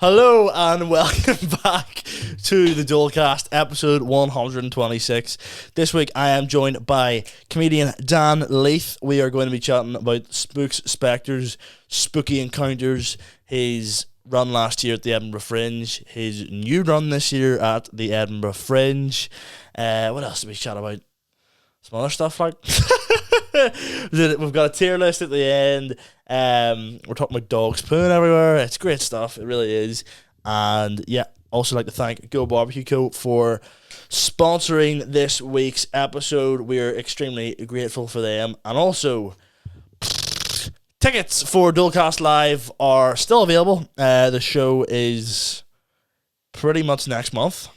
Hello and welcome back to the Dolecast, episode 126. This week I am joined by comedian Dan Leith. We are going to be chatting about spooks, spectres, spooky encounters, his run last year at the Edinburgh Fringe, his new run this year at the Edinburgh Fringe. What else did we chat about? Some other stuff like we've got a tier list at the end. We're talking about dogs pooing everywhere. It's great stuff, it really is. And yeah, also like to thank 𝐿𝙊𝙇𝙀𝑃 for sponsoring this week's episode. We're extremely grateful for them. And also, tickets for Dolecast Live are still available. The show is pretty much next month.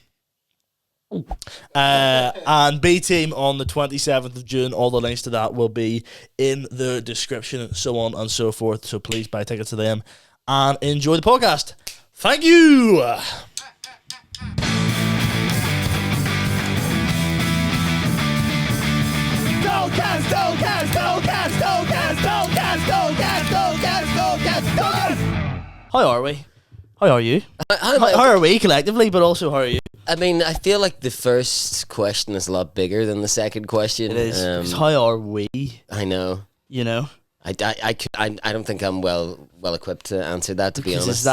And B Team on the 27th of June. All the links to that will be in the description, so on and so forth. So please buy tickets to them and enjoy the podcast. Thank you. How are we? How are you? How are we collectively, but also how are you? I mean, I feel like the first question is a lot bigger than the second question. It is. How are we? I know. You know? I don't think I'm well equipped to answer that, to be honest.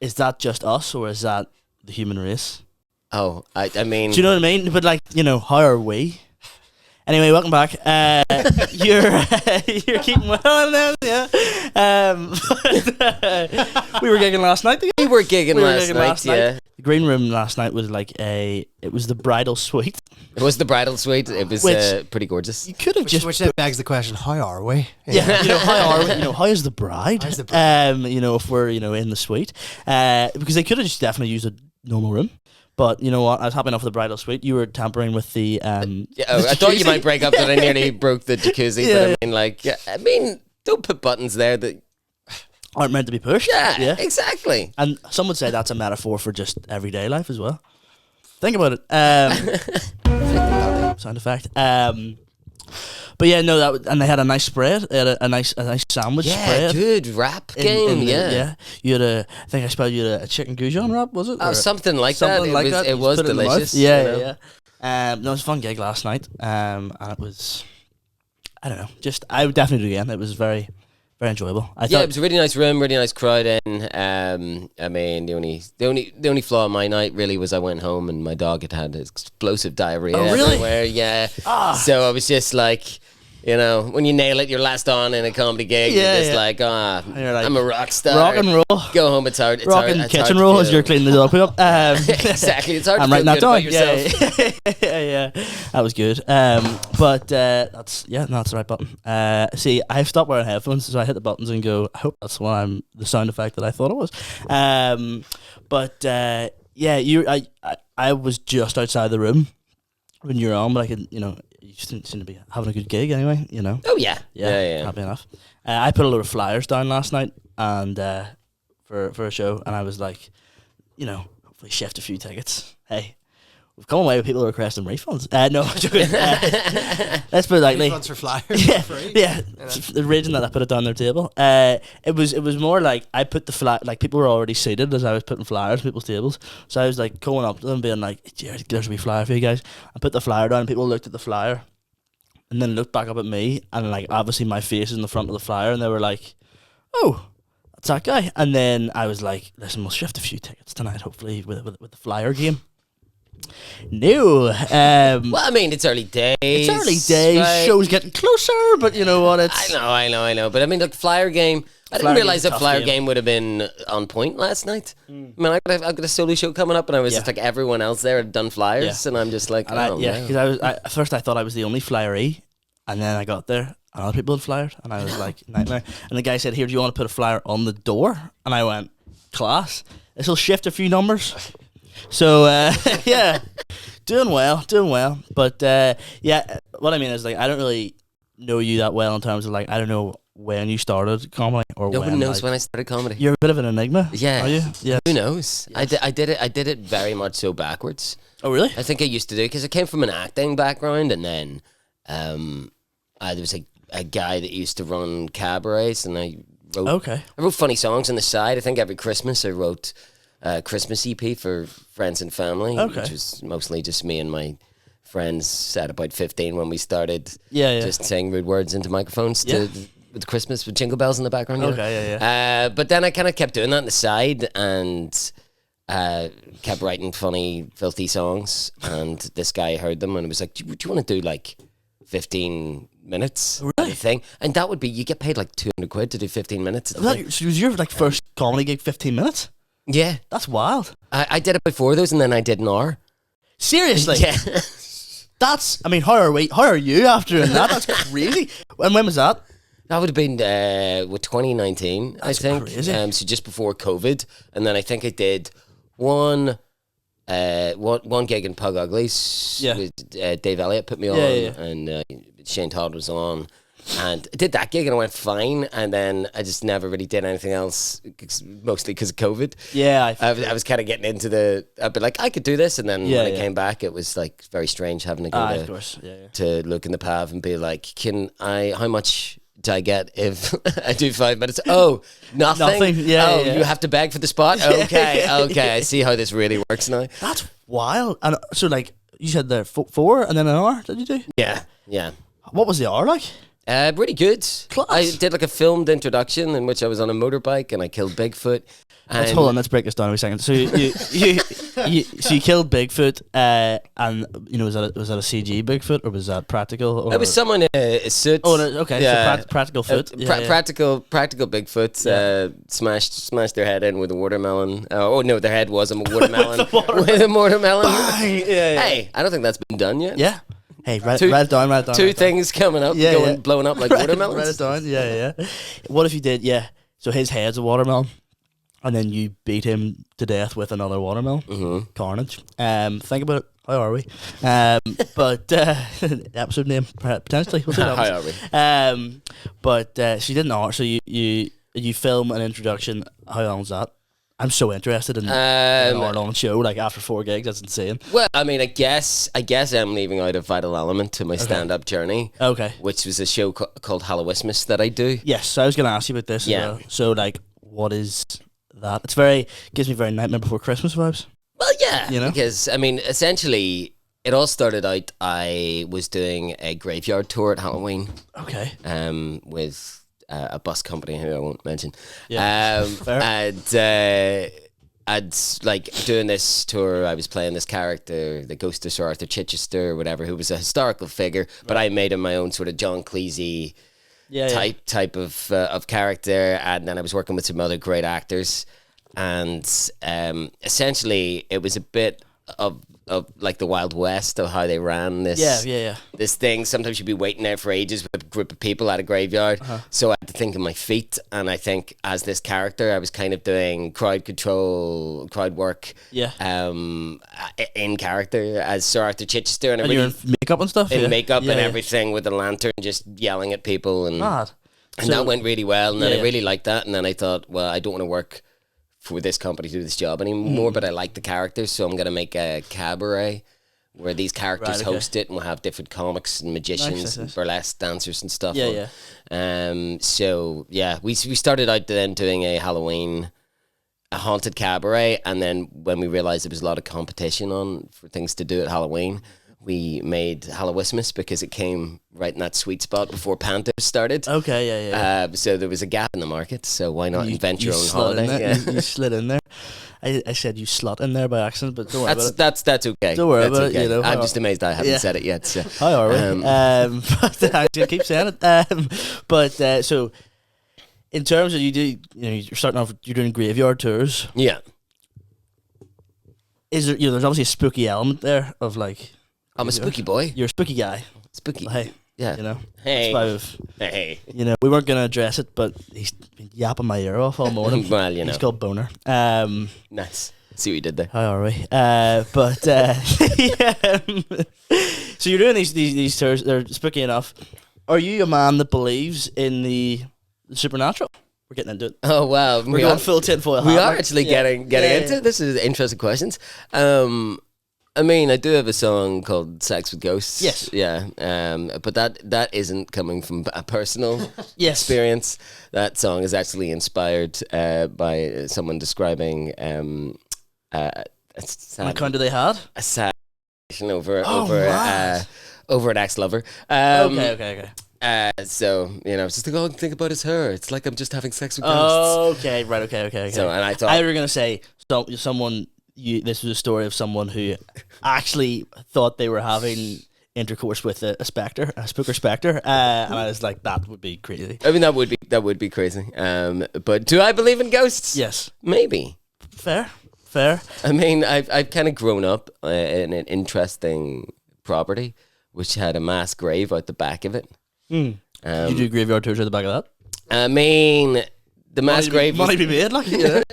Is that just us, or is that the human race? Oh, I mean... Do you know what I mean? But like, you know, how are we? Anyway, welcome back. You're keeping well now, yeah. We were gigging last night. We were gigging last night, yeah. The green room last night was like it was the bridal suite. It was the bridal suite. It was pretty gorgeous. You could have Which then begs the question: how are we? Yeah, you know, how are we? You know, how is the bride? How's the bride? You know, if we're in the suite, because they could have just definitely used a normal room. But you know what? I was happy enough with the bridal suite. You were tampering with the I thought you might break up that I nearly broke the jacuzzi. Yeah. But I mean, don't put buttons there that aren't meant to be pushed. Yeah, exactly. And some would say that's a metaphor for just everyday life as well. Think about it. Sound effect. But yeah, no, and they had a nice spread. They had a nice sandwich spread. Yeah, good wrap game. Yeah. You had I think I spelled you had a chicken goujon wrap, was it? Oh, something like that. It was delicious. Yeah. No, it was a fun gig last night. And it was, I don't know, I would definitely do it again. It was very, very enjoyable. It was a really nice room, really nice crowd in. I mean, the only flaw of my night really was I went home and my dog had explosive diarrhea everywhere. Yeah. So I was just like, you know, when you nail it, you're last on in a comedy gig. You're just like, I'm a rock star. Rock and roll. Go home. It's hard. Rock and kitchen roll as you're cleaning the dog poop up. Exactly. It's hard to feel good about yourself. yourself. Yeah. That was good. But that's the right button. See, I've stopped wearing headphones, so I hit the buttons and go, I hope that's the sound effect that I thought it was. I was just outside the room when you were on, but I could, you know, you seem to be having a good gig anyway, you know. Oh yeah. Happy enough. I put a load of flyers down last night and for a show, and I was like, you know, hopefully shift a few tickets. Hey, we've come away with people requesting refunds. No, I'm joking. Let's put it lightly. Refunds for flyers. Yeah, for free. yeah. The reason that I put it down their table. It was more like I put the flyer, like people were already seated as I was putting flyers on people's tables. So I was like going up to them, being like, "There's a wee flyer for you guys." I put the flyer down, and people looked at the flyer, and then looked back up at me, and like obviously my face is in the front of the flyer, and they were like, "Oh, that's that guy." And then I was like, "Listen, we'll shift a few tickets tonight, hopefully with the flyer game." No. Well, I mean, it's early days. Right? Show's getting closer, but you know what? I know. But I mean, the flyer game. I didn't realize that flyer game would have been on point last night. I mean, I've got a solo show coming up, and I was just like everyone else there had done flyers, and I'm just like, because at first I thought I was the only flyer-y, and then I got there, and other people had flyers, and I was like, nightmare. And the guy said, "Here, do you want to put a flyer on the door?" And I went, "Class. This will shift a few numbers." So yeah, doing well. But what I mean is like I don't really know you that well in terms of like I don't know when you started comedy or no one knows when I started comedy. You're a bit of an enigma. Yeah. Are you? Yeah. Who knows? Yes. I did it very much so backwards. Oh really? I think I used to do because I came from an acting background, and then there was a guy that used to run cabarets, and I wrote funny songs on the side. I think every Christmas I wrote Christmas EP for friends and family, which was mostly just me and my friends at about 15 when we started. Just saying rude words into microphones with Christmas with jingle bells in the background. But then I kind of kept doing that on the side and kept writing funny, filthy songs. And this guy heard them and was like, do you want to do like 15 minutes thing? And that would be, you get paid like 200 quid to do 15 minutes. So was your like first comedy gig 15 minutes? Yeah. That's wild. I did about 4 of those and then I did an hour. Seriously? Yeah. That's, I mean, how are you after doing that? That's crazy. And when was that? That would have been with 2019, I think. Crazy. So just before COVID. And then I think I did one gig in 𝐒𝐿𝐿𝐼𝐀𝐋𝐒 with Dave Elliott put me on, and Shane Todd was on. And I did that gig and it went fine, and then I just never really did anything else, mostly because of COVID. Yeah, I was kind of getting into I'd be like, I could do this, and then when I came back, it was like very strange having to go to look in the pav and be like, how much do I get if I do 5 minutes? Oh, nothing. You have to beg for the spot. Okay, I see how this really works now. That's wild. And so, like you said, there 4 and then an hour. Did you do? Yeah. What was the hour like? Really good. Class. I did like a filmed introduction in which I was on a motorbike and I killed Bigfoot. Hold on, let's break this down a second. So you killed Bigfoot, and was that a CG Bigfoot or was that practical? Or? It was someone in a suit. Oh, okay. Yeah. So practical foot. Practical Bigfoot smashed their head in with a watermelon. Oh no, their head was a watermelon with a watermelon. Hey, I don't think that's been done yet. Yeah. Hey, write it down. Two things coming up, blowing up like watermelons. Write it down. Yeah. What if you did? Yeah. So his head's a watermelon. And then you beat him to death with another watermelon. Mm-hmm. Carnage. Think about it. How are we? But episode name potentially. We'll see what happens. How are we? But she didn't know. So you film an introduction. How long was that? I'm so interested in an hour-long show. Like after 4 gigs, that's insane. Well, I mean, I guess I'm leaving out a vital element to my stand-up journey. Okay. Which was a show called Hallowistmas that I do. Yes, so I was going to ask you about this. As well. So, like, what is that? Gives me very Nightmare Before Christmas vibes. Well, yeah, because I mean, essentially, it all started out. I was doing a graveyard tour at Halloween. Okay. With a bus company who I won't mention. Yeah. And I'd like doing this tour. I was playing this character, the ghost of Sir 𝐿𝙊𝙀𝐾𝐋𝐒 or whatever, who was a historical figure, but I made him my own sort of John Cleese type of character, and then I was working with some other great actors, and essentially it was a bit of like the Wild West of how they ran this this thing. Sometimes you'd be waiting there for ages with a group of people at a graveyard, so I had to think on my feet, and I think as this character I was kind of doing crowd control, crowd work in character as Sir 𝐿𝙊𝙀𝐾𝐋𝐒, and you're in makeup and stuff? Makeup and everything with a lantern just yelling at people, and that went really well, and then I really liked that, and then I thought, well, I don't want to work for this company to do this job anymore, but I like the characters, so I'm going to make a cabaret where these characters host it, and we'll have different comics and magicians and burlesque dancers and stuff. So we started out then doing a haunted cabaret, and then when we realized there was a lot of competition on for things to do at Halloween, we made Hallowistmas because it came right in that sweet spot before Panthers started. Okay, so there was a gap in the market, so why not invent your own holiday? You slid in there. I said you slut in there by accident, but don't worry about it. That's okay. Don't worry about it. I'm just amazed I haven't said it yet. So. How are we? But I keep saying it. So in terms of you're starting off, you're doing graveyard tours. Yeah. Is there? There's obviously a spooky element there of like. I'm a spooky boy. You're a spooky guy. Spooky. Well, hey. Yeah. Hey. Hey. We weren't going to address it, but he's been yapping my ear off all morning. Well, He's called Boner. Nice. See what you did there. How are we? So you're doing these tours. They're spooky enough. Are you a man that believes in the supernatural? We're getting into it. Oh wow, we're going full tinfoil. We are actually getting into it. This is interesting questions. I mean, I do have a song called "Sex with Ghosts." Yes. Yeah. But that isn't coming from a personal experience. That song is actually inspired by someone describing a What sad, encounter they had? a sad over mad. over an ex-lover. Okay. So I was just like, oh, think about his hair. It's like I'm just having sex with ghosts. Okay, right, okay. So, and I thought, I was going to say, someone, this was a story of someone who actually thought they were having intercourse with a spectre, a spook or spectre, and I was like, that would be crazy. I mean, that would be crazy. But do I believe in ghosts? Yes. Maybe. Fair. I mean, I've kind of grown up in an interesting property which had a mass grave out the back of it. You do graveyard tours at the back of that? I mean, the mass grave money be made, like,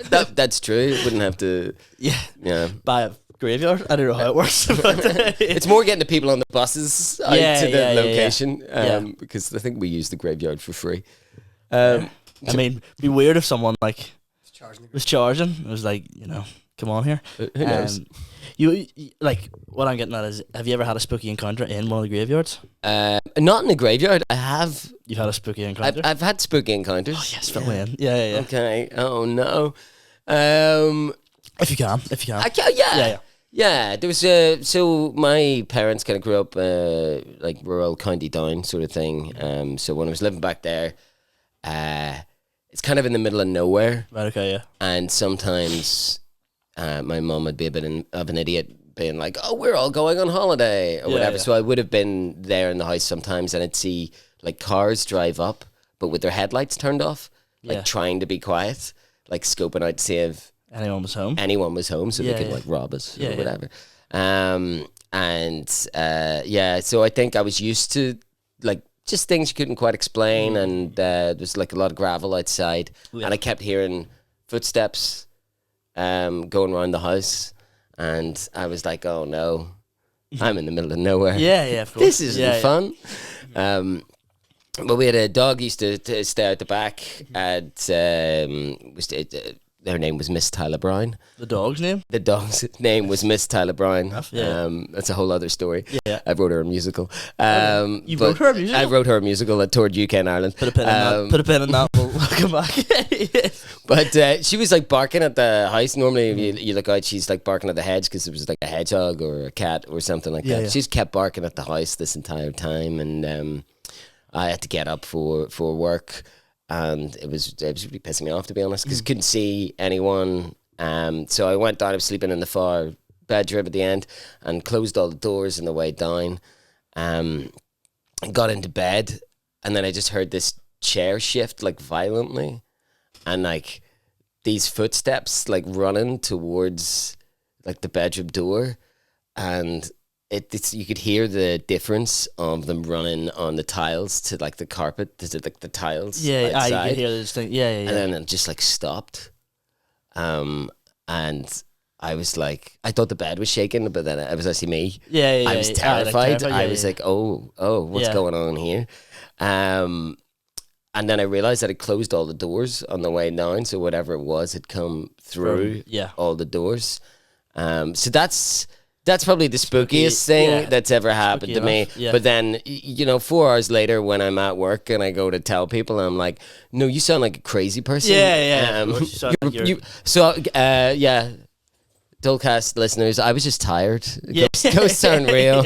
that's true. Wouldn't have to. Yeah. Buy a graveyard. I don't know how it works, but It's more getting the people on the buses out to the location. Because I think we use the graveyard for free. I mean, it'd be weird if someone like was charging. It was like, come on here. Who knows? You like what I'm getting at is, have you ever had a spooky encounter in one of the graveyards? Not in the graveyard. I have. You've had a spooky encounter? I've had spooky encounters. Oh yes, fill me in. Yeah. Okay. Oh no. If you can. I can, yeah. Yeah, there was so my parents kind of grew up like rural County Down sort of thing. So when I was living back there, it's kind of in the middle of nowhere. Right. Okay. Yeah. And sometimes my mum would be a bit of an idiot, being like, "Oh, we're all going on holiday" or whatever. Yeah. So I would have been there in the house sometimes, and I'd see like cars drive up, but with their headlights turned off, like trying to be quiet, like scoping out to see if anyone was home, so they could like rob us or whatever. So I think I was used to like just things you couldn't quite explain, and there's like a lot of gravel outside, and I kept hearing footsteps going around the house, and I was like, oh no, I'm in the middle of nowhere. Of course. This isn't fun. But we had a dog used to stay out the back, and their name was Miss Tyler Brown. The dog's name? The dog's name was Miss Tyler Brown. Yeah. That's a whole other story. Yeah. I wrote her a musical. You wrote her a musical? I wrote her a musical that toured UK and Ireland. Put a pin in that. We'll come back. But she was like barking at the house. Normally, if you look out, she's like barking at the hedge because it was like a hedgehog or a cat or something like that. Yeah. She's kept barking at the house this entire time, and I had to get up for work. And it was really pissing me off, to be honest, because couldn't see anyone. So I went down. I was sleeping in the far bedroom at the end, and closed all the doors on the way down. Got into bed, and then I just heard this chair shift like violently, and like these footsteps like running towards like the bedroom door, and it's you could hear the difference of them running on the tiles to like the carpet to like the tiles. Yeah, outside. I could hear this thing. Yeah. And then it just like stopped. And I was like, I thought the bed was shaking, but then it was actually me. Yeah. I was terrified. I was like, oh, what's going on here? And then I realized that I closed all the doors on the way down, so whatever it was had come through all the doors. So that's probably the spookiest thing that's ever happened to me. Yeah. But then, 4 hours later when I'm at work and I go to tell people, I'm like, no, you sound like a crazy person. Yeah. Dolecast listeners, I was just tired. Ghosts aren't real.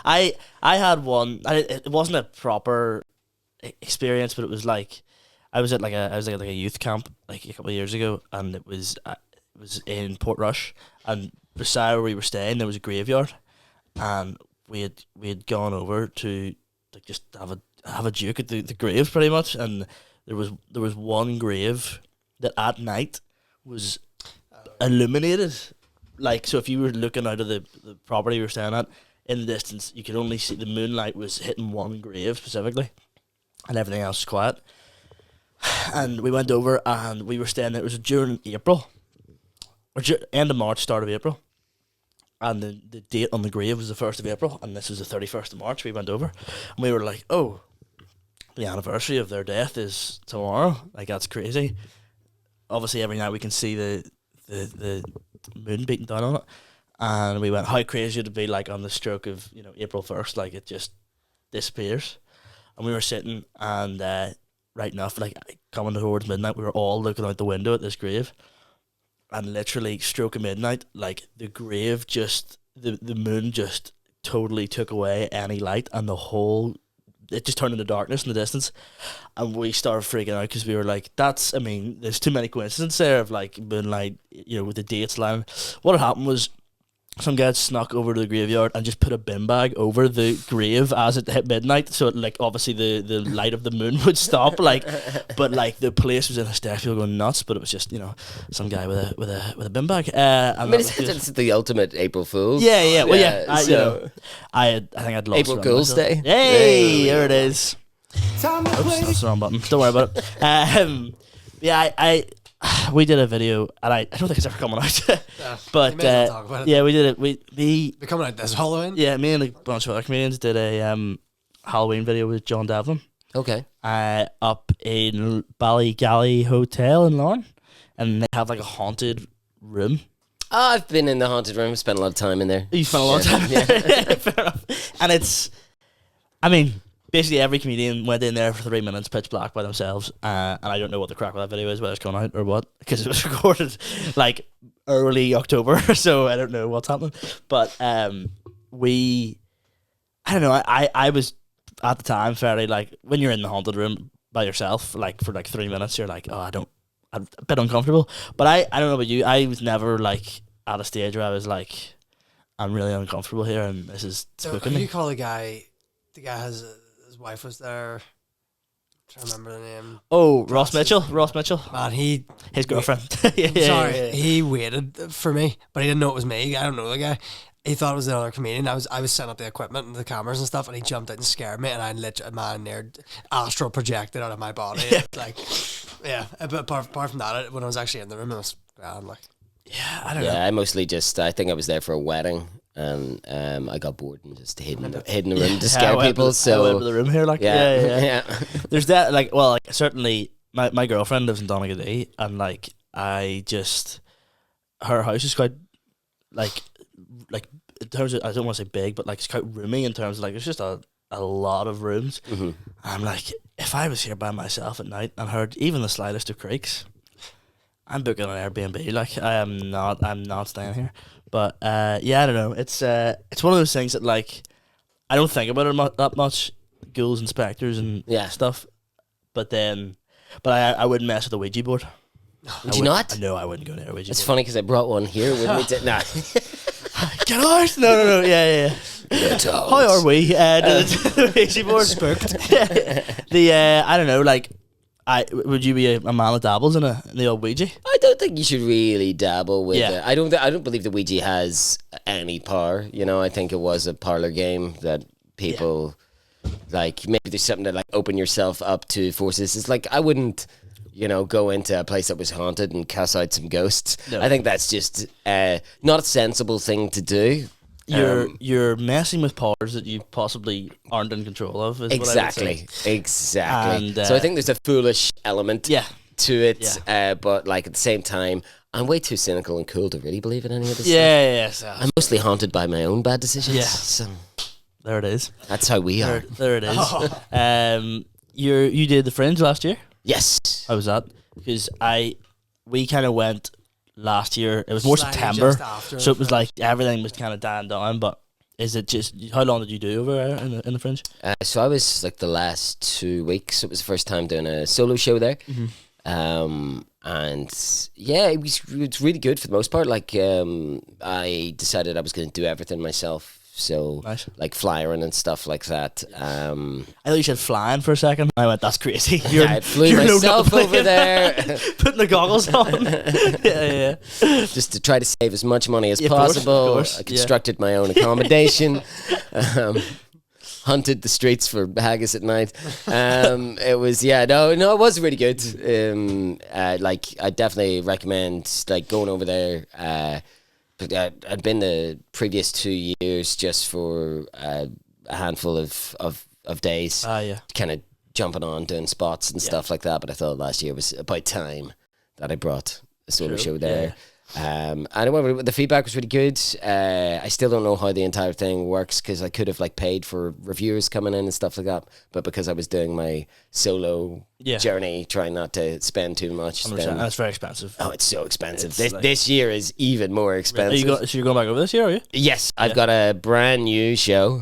I had one. It wasn't a proper experience, but it was like I was at like a youth camp like a couple of years ago, and it was in Portrush, and beside where we were staying there was a graveyard, and we had gone over to like just have a joke at the graves pretty much, and there was one grave that at night was illuminated, like, so if you were looking out of the property we were staying at, in the distance you could only see the moonlight was hitting one grave specifically, and everything else was quiet. And we went over and we were staying there. It was during April, or end of March, start of April, and the date on the grave was the 1st of April, and this was the 31st of March. We went over, and we were like, oh, the anniversary of their death is tomorrow. Like, that's crazy. Obviously, every night we can see the moon beating down on it, and we went, how crazy would it be, like, on the stroke of April 1st, like, it just disappears. And we were sitting, and right enough, like, coming towards midnight, we were all looking out the window at this grave. and literally stroke of midnight, like the grave just the moon just totally took away any light, and it just turned into darkness in the distance, and we started freaking out because we were like, there's too many coincidences there of like moonlight, with the dates line. What had happened was some guy had snuck over to the graveyard and just put a bin bag over the grave as it hit midnight, so it, like, obviously the light of the moon would stop, like, but like the place was in hysterics, people going nuts, but it was just some guy with a bin bag. I mean, it's the ultimate April Fool's. Yeah. Well, yeah. I think I'd lost April Fool's Day. Hey, there it is. Oops, that's the wrong button. Don't worry about it. We did a video, and I don't think it's ever coming out. But talk about it. yeah, we did it. We're coming out this Halloween. Yeah, me and a bunch of other comedians did a Halloween video with John Devlin. Okay. Up in 𝐿𝙊𝙇𝙀𝑃 Hotel in Larne, and they have like a haunted room. I've been in the haunted room. Spent a lot of time in there. You spent a lot of time. Yeah. Fair enough. And basically every comedian went in there for 3 minutes, pitch black by themselves, and I don't know what the crack with that video is, whether it's going out or what, because it was recorded like early October, so I don't know what's happening. But I don't know, I was at the time fairly, like, when you're in the haunted room by yourself, like for like 3 minutes, you're like, I'm a bit uncomfortable. But I don't know about you, I was never like at a stage where I was like, I'm really uncomfortable here and this is spooking me. You call the guy has his wife was there. I'm trying to remember the name. Oh, Ross Mitchell. Man, his girlfriend. Yeah. He waited for me, but he didn't know it was me. I don't know the guy. He thought it was the other comedian. I was setting up the equipment and the cameras and stuff, and he jumped out and scared me, and I literally, astral projected out of my body. Like, yeah. But apart from that, when I was actually in the room, it was grand. Like, yeah, I don't know. Yeah, I think I was there for a wedding, and I got bored and just hid in the room to scare people. So I went to the room here, like, yeah. There's that, like, well, like, certainly my girlfriend lives in Donegal, and like her house is quite like in terms of, I don't want to say big, but like it's quite roomy in terms of like there's just a lot of rooms. Mm-hmm. I'm like, if I was here by myself at night and heard even the slightest of creaks, I'm booking an Airbnb. Like, I'm not staying here. But yeah, I don't know. It's one of those things that, like, I don't think about it that much, ghouls and spectres and stuff. But I wouldn't mess with the Ouija board. Would you not? No, I wouldn't go near a Ouija board. It's funny because I brought one here with me. Nah. Get out! No. Yeah. How are we? The Ouija board. Spooked. I don't know, like, would you be a man that dabbles in the old Ouija? I don't think you should really dabble with it. I don't believe the Ouija has any power. I think it was a parlor game that people like. Maybe there's something to like open yourself up to forces. It's like I wouldn't, go into a place that was haunted and cast out some ghosts. No. I think that's just not a sensible thing to do. You're messing with powers that you possibly aren't in control of. Exactly. And, so I think there's a foolish element to it, but like at the same time, I'm way too cynical and cool to really believe in any of this stuff. I'm mostly haunted by my own bad decisions. Yeah. So there it is. That's how we are. There it is. You did the Fringe last year? Yes. How was that? Because we kind of went last year. It was more September, so it was like everything was kind of dying down. But is it just, how long did you do over there in the Fringe? So I was like the last 2 weeks. It was the first time doing a solo show there. Mm-hmm. And yeah, it was really good for the most part. Like I decided I was going to do everything myself. So, nice. Like flying and stuff like that. I thought you said flying for a second. I went, that's crazy. I flew myself over there. Putting the goggles on. yeah. Just to try to save as much money as possible. Of course. I constructed my own accommodation. Hunted the streets for haggis at night. It was, it was really good. Like, I definitely recommend like going over there. I'd been the previous 2 years just for a handful of days, kind of jumping on, doing spots and stuff like that. But I thought last year was about time that I brought a solo show there. And the feedback was really good. I still don't know how the entire thing works because I could have like paid for reviewers coming in and stuff like that, but because I was doing my solo journey, trying not to spend too much, then, that's very expensive. Oh, it's so expensive. This year is even more expensive. So you're going back over this year, are you? Yes, I've got a brand new show,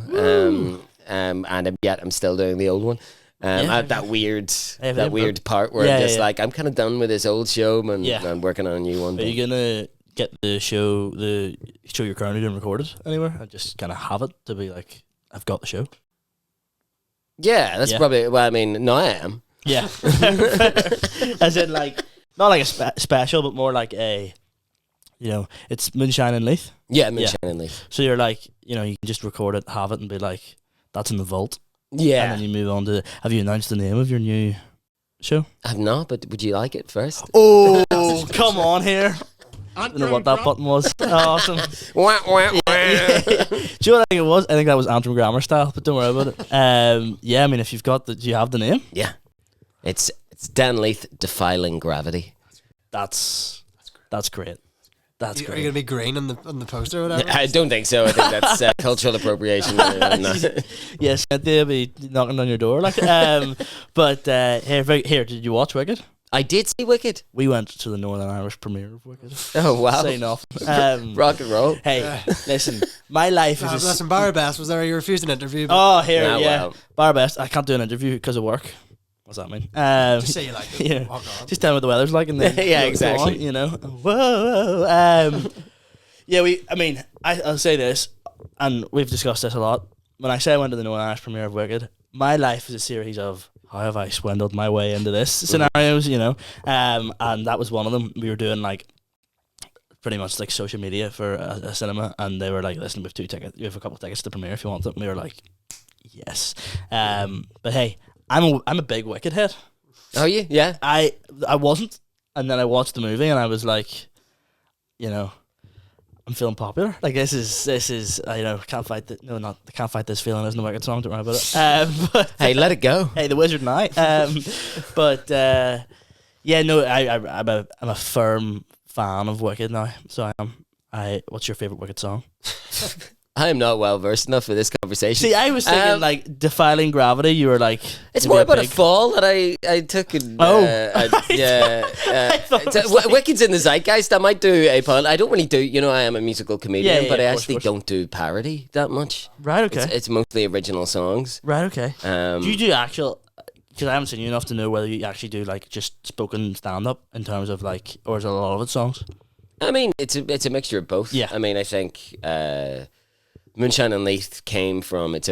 and I'm still doing the old one. That weird part where I'm just like, I'm kind of done with this old show and I'm working on a new one. Are you gonna get the show you're currently doing recorded anywhere and just kind of have it to be like, I've got the show? Yeah, that's probably. Well, I mean, no, I am. Yeah, as in like not like a special, but more like a, it's Moonshine and Leith. Yeah, Moonshine and Leith. So you're like, you can just record it, have it, and be like, that's in the vault. Yeah. And then you move on to... Have you announced the name of your new show? I've not, but would you like it first? Oh, come on here. I don't know what that button was. Awesome. Wah, wah, wah. Do you know what I think it was? I think that was Antrim Grammar style, but don't worry about it. I mean, if you've got do you have the name? Yeah. It's Dan Leith, Defiling Gravity. That's great. That's great. Are you going to be green on the poster or whatever? I don't think so. I think that's cultural appropriation. Yes, they'll be knocking on your door. But here, did you watch Wicked? I did see Wicked. We went to the Northern Irish premiere of Wicked. Oh, wow. Say nothing. Rock and roll. Hey, listen, my life is... Listen, Barabest was there. You refused an interview. Oh, here, wow. Barabest. I can't do an interview because of work. What's that mean? Just say you like it. Yeah. Just tell me what the weather's like. And then yeah, exactly. Whoa. I'll say this, and we've discussed this a lot. When I say I went to the Northern Irish premiere of Wicked, my life is a series of how have I swindled my way into this scenarios, and that was one of them. We were doing like pretty much like social media for a cinema, and they were like, listen, we have 2 tickets, you have a couple of tickets to the premiere if you want it, and we were like, yes. But hey, I'm a big Wicked head. Are you? Yeah. I wasn't, and then I watched the movie and I was like, I'm feeling popular. Like this is can't fight this feeling isn't a Wicked song. Don't worry about it. But, hey, let it go. Hey, the Wizard and I. I'm a firm fan of Wicked now. So I am. What's your favorite Wicked song? I am not well versed enough for this conversation. See, I was thinking like Defiling Gravity. You were like, it's more about a fall that I took. Wicked's in the zeitgeist. I might do a pun. I don't really do. I am a musical comedian, but I actually don't do parody that much. Right. Okay. It's mostly original songs. Right. Okay. Do you do actual? Because I haven't seen you enough to know whether you actually do like just spoken stand up in terms of like, or is it a lot of it songs? I mean, it's a mixture of both. Yeah. I mean, I think. Moonshine and Leith came from it's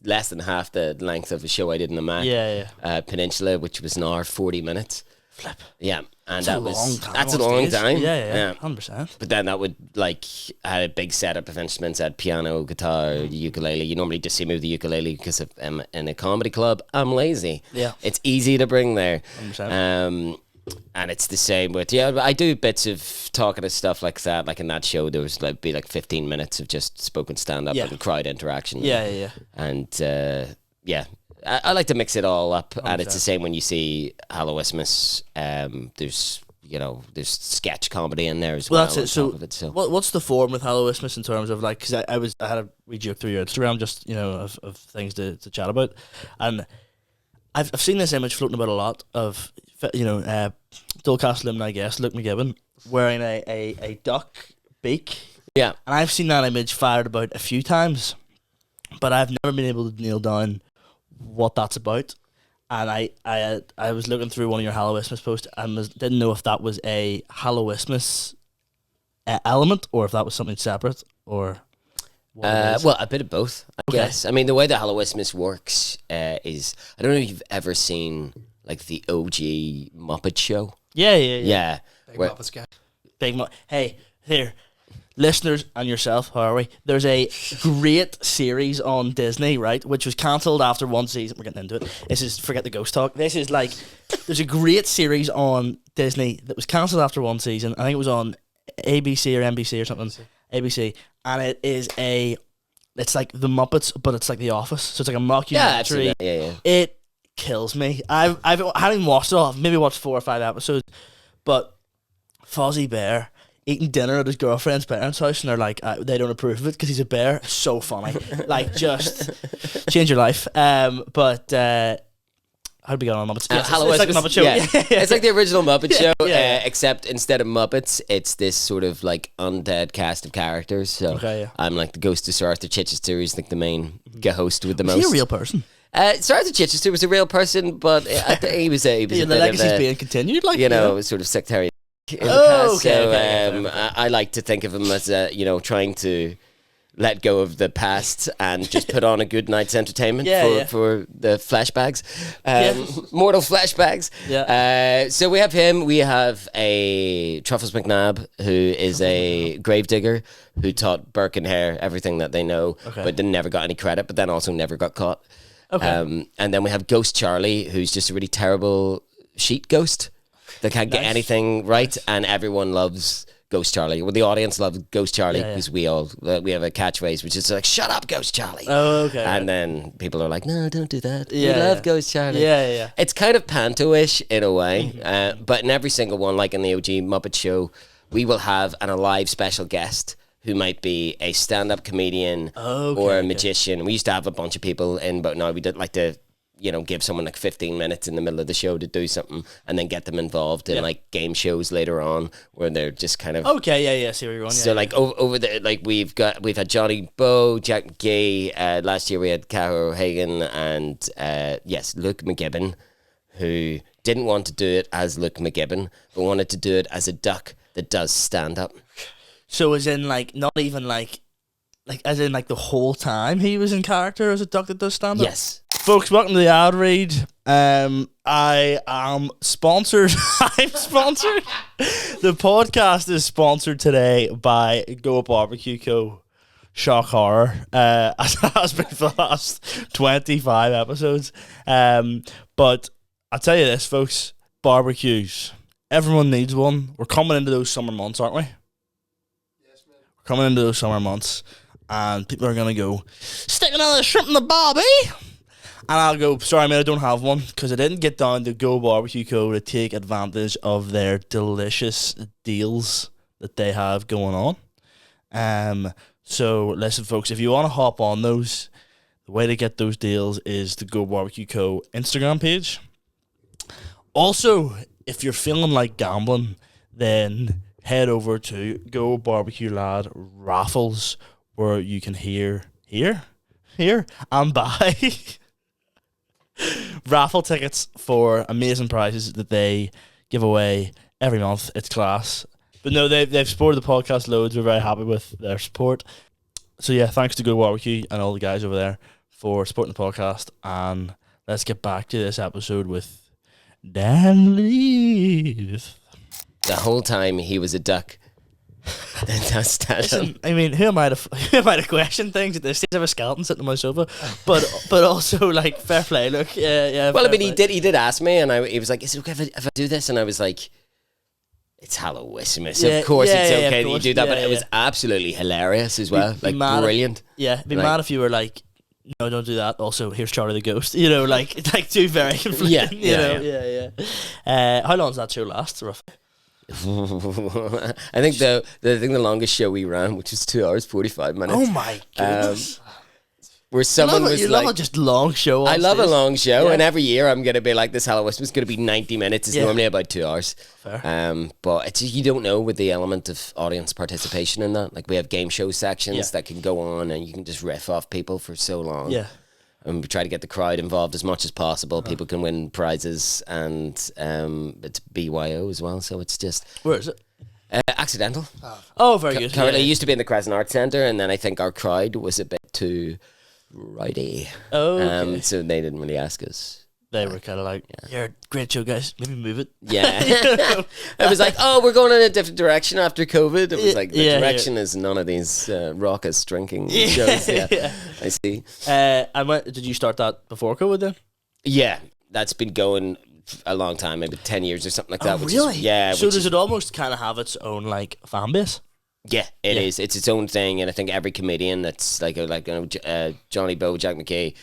less than half the length of a show I did in the Mac Peninsula, which was an hour 40 minutes. Flip. Yeah, and that's a long time. Yeah, 100%. But then that would had a big setup of instruments, had piano, guitar, ukulele. You normally just see me with the ukulele because I'm in a comedy club. I'm lazy. Yeah, it's easy to bring there. 100%. And it's the same with I do bits of talking and stuff like that. Like in that show, there was like 15 minutes of just spoken stand up and crowd interaction. Yeah. And I like to mix it all up, 100%. And it's the same when you see Hallowistmas. There's sketch comedy in there as well. That's it. So what's the form with Hallowistmas in terms of like? Because I had a wee joke through your Instagram, just of things to chat about, and I've seen this image floating about a lot of Dolecast alumni guest Luke McGibbon wearing a duck beak. Yeah, and I've seen that image fired about a few times, but I've never been able to nail down what that's about. And I was looking through one of your Hallowistmas posts and didn't know if that was a Hallowistmas element or if that was something separate or. Well, a bit of both, I guess. I mean, the way the Hallowistmas works is I don't know if you've ever seen like the OG Muppet Show. Yeah. Big Muppets guy. Hey, here, listeners and yourself, how are we? There's a great series on Disney, right, which was cancelled after one season. We're getting into it. This is forget the ghost talk. This is like there's a great series on Disney that was cancelled after one season. I think it was on ABC or NBC or something. ABC, and it's like the Muppets, but it's like The Office, so it's like a mockumentary. Yeah. It kills me. I haven't even watched it all. I've maybe watched 4 or 5 episodes, but Fozzie Bear eating dinner at his girlfriend's parents' house, and they're like, they don't approve of it because he's a bear. So funny. Like, just change your life. But how'd we get on Muppets? Hallowistmas, it's like a Muppet Show. Yeah. It's like the original Muppet Show, yeah. Except instead of Muppets, it's this sort of like undead cast of characters. So I'm like the ghost of Sir Arthur Chichester, who's like the main host with the most. Is he a real person? Sir Arthur Chichester was a real person, but I think he was a the legacy's being continued, like, you know, sort of sectarian. I like to think of him as trying to let go of the past and just put on a good night's entertainment for the flashbacks, mortal flashbacks. So we have him. We have a Truffles McNabb, who is a gravedigger who taught Burke and Hare everything that they know, but then never got any credit, but then also never got caught. And then we have Ghost Charlie, who's just a really terrible sheet ghost that can't get anything right, and everyone loves Ghost Charlie. Well, the audience loves Ghost Charlie because we have a catchphrase which is like, "Shut up, Ghost Charlie." Oh, okay. And then people are like, "No, don't do that. We love Ghost Charlie." Yeah. It's kind of panto-ish in a way, but in every single one, like in the OG Muppet Show, we will have an alive special guest who might be a stand-up comedian or a magician. We used to have a bunch of people in, but now we did like to, give someone like 15 minutes in the middle of the show to do something and then get them involved in like game shows later on where they're just kind of... See where you're going. So like over there, like we've had Johnny Bowe, Jack McGee, last year we had 𝐒𝐿 O'Hagan and Luke McGibbon, who didn't want to do it as Luke McGibbon, but wanted to do it as a duck that does stand-up. So as in like, not even like as in like the whole time he was in character as a duck that does stand-up? Yes. Folks, welcome to the ad read. I am sponsored. I'm sponsored. The podcast is sponsored today by 𝐿𝐿𝙀𝐾𝐼𝐀𝐋𝐒 Shock Horror, as it has been for the last 25 episodes. But I'll tell you this, folks, barbecues. Everyone needs one. We're coming into those summer months, aren't we? Yes, man. We're coming into those summer months, and people are going to go, stick another shrimp in the barbie. And I'll go, sorry, mate, I don't have one, because I didn't get down to 𝐿𝐿𝙀𝐾𝐼𝐀𝐋𝐒 to take advantage of their delicious deals that they have going on. So, listen, folks, if you want to hop on those, the way to get those deals is the 𝐿𝐿𝙀𝐾𝐼𝐀𝐋𝐒 Instagram page. Also, if you're feeling like gambling, then head over to Go Barbecue Lad Raffles, where you can hear and buy raffle tickets for amazing prizes that they give away every month. It's class. But no, they've supported the podcast loads. We're very happy with their support. So yeah, thanks to Go Barbecue and all the guys over there for supporting the podcast. And let's get back to this episode with Dan Leith. The whole time he was a duck. Listen, I mean, who am I to question things at this stage? I have a skeleton sitting on my sofa, but also like fair play. Look, yeah. Well, I mean, he did ask me, and he was like, "Is it okay if I do this?" And I was like, "It's Hallowistmas, of course it's okay that you do that." But it was absolutely hilarious as well, like brilliant. Be mad if you were like, "No, don't do that." Also, here's Charlie the Ghost. Like two very conflicting. Yeah. How long does that show last, roughly? I think the longest show we ran, which was 2 hours 45 minutes. Oh my goodness! Where someone was you like, love just long show. I love a long show, and every year I'm gonna be like, this Hallowistmas is gonna be 90 minutes. It's normally about 2 hours. Fair. But it's, you don't know with the element of audience participation in that. Like we have game show sections that can go on, and you can just riff off people for so long. Yeah. And we try to get the crowd involved as much as possible. People can win prizes, and it's BYO as well. So it's just... Where is it? Accidental. Oh, very good. Currently, it used to be in the Crescent Arts Centre, and then I think our crowd was a bit too righty. Oh, okay. So they didn't really ask us. They were kind of like, "You're a great show, guys. Maybe move it." Yeah. It was like, "Oh, we're going in a different direction after COVID." It was like, the direction is none of these raucous drinking shows. Yeah, I see. Did you start that before COVID then? Yeah, that's been going a long time, maybe 10 years or something like that. Oh, really? So does it almost kind of have its own like fan base? Yeah, it is. It's its own thing, and I think every comedian that's Johnny Bowe, Jack McGee,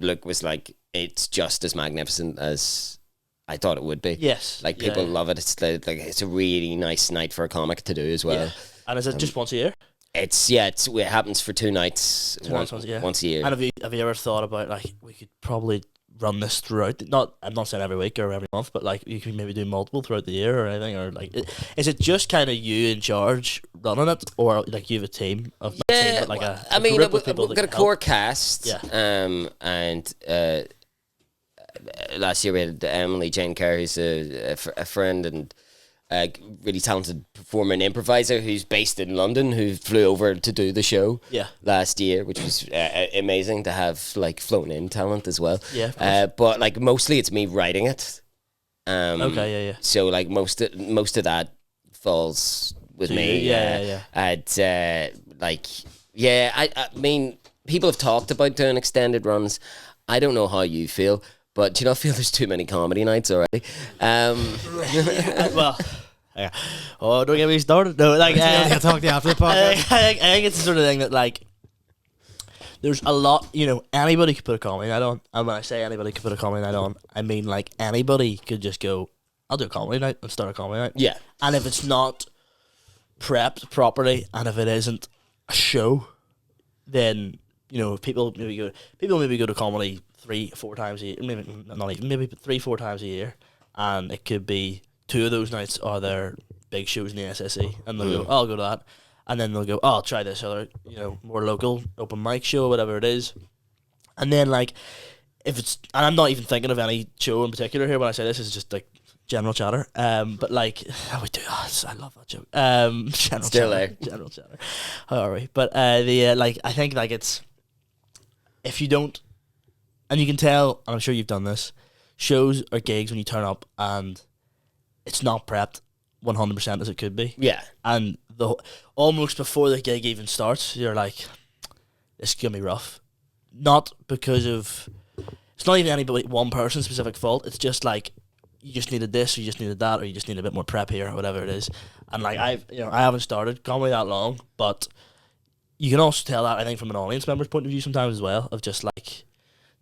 Luke was like, it's just as magnificent as I thought it would be. Yes. Like people love it. It's like it's a really nice night for a comic to do as well. Yeah. And is it just once a year? It happens for 2 nights, once a year. And have you ever thought about like we could probably run this throughout? I'm not saying every week or every month, but like you can maybe do multiple throughout the year or anything, or like is it just kind of you in charge running it, or like you have a team of yeah? Team, but like I mean, we've got a core cast. Yeah. And last year we had Emily Jane Kerr, who's a friend and a really talented performer and improviser who's based in London, who flew over to do the show last year, which was amazing to have like flown in talent as well. Yeah, but like mostly it's me writing it. Okay, So like most of that falls with me. And I mean, people have talked about doing extended runs. I don't know how you feel, but do you not feel there's too many comedy nights already? Well, yeah. Oh, don't get me started. No, like I'll talk to you after the podcast. I think it's the sort of thing that like there's a lot. Anybody could put a comedy night on, and when I say anybody could put a comedy night on, I mean like anybody could just go, I'll do a comedy night and start a comedy night. Yeah. And if it's not prepped properly, and if it isn't a show, then people maybe go to comedy 3-4 times a year, maybe not even, maybe 3-4 times a year, and it could be 2 of those nights are their big shows in the SSE, and they'll go, oh, I'll go to that, and then they'll go, oh, I'll try this other, more local open mic show, whatever it is, and then like, if it's, and I'm not even thinking of any show in particular here when I say this, it's just like general chatter, but like, we do, I love that joke, general Still chatter, there. general chatter, how are we, but like, I think like it's, if you don't, and you can tell, and I'm sure you've done this, shows or gigs when you turn up and it's not prepped 100% as it could be. Yeah. And almost before the gig even starts, you're like, this is going to be rough. Not because of, it's not even anybody, one person's specific fault. It's just like, you just needed this, or you just needed that, or you just need a bit more prep here, or whatever it is. And like, I haven't started comedy that long, but you can also tell that, I think, from an audience member's point of view sometimes as well, of just like,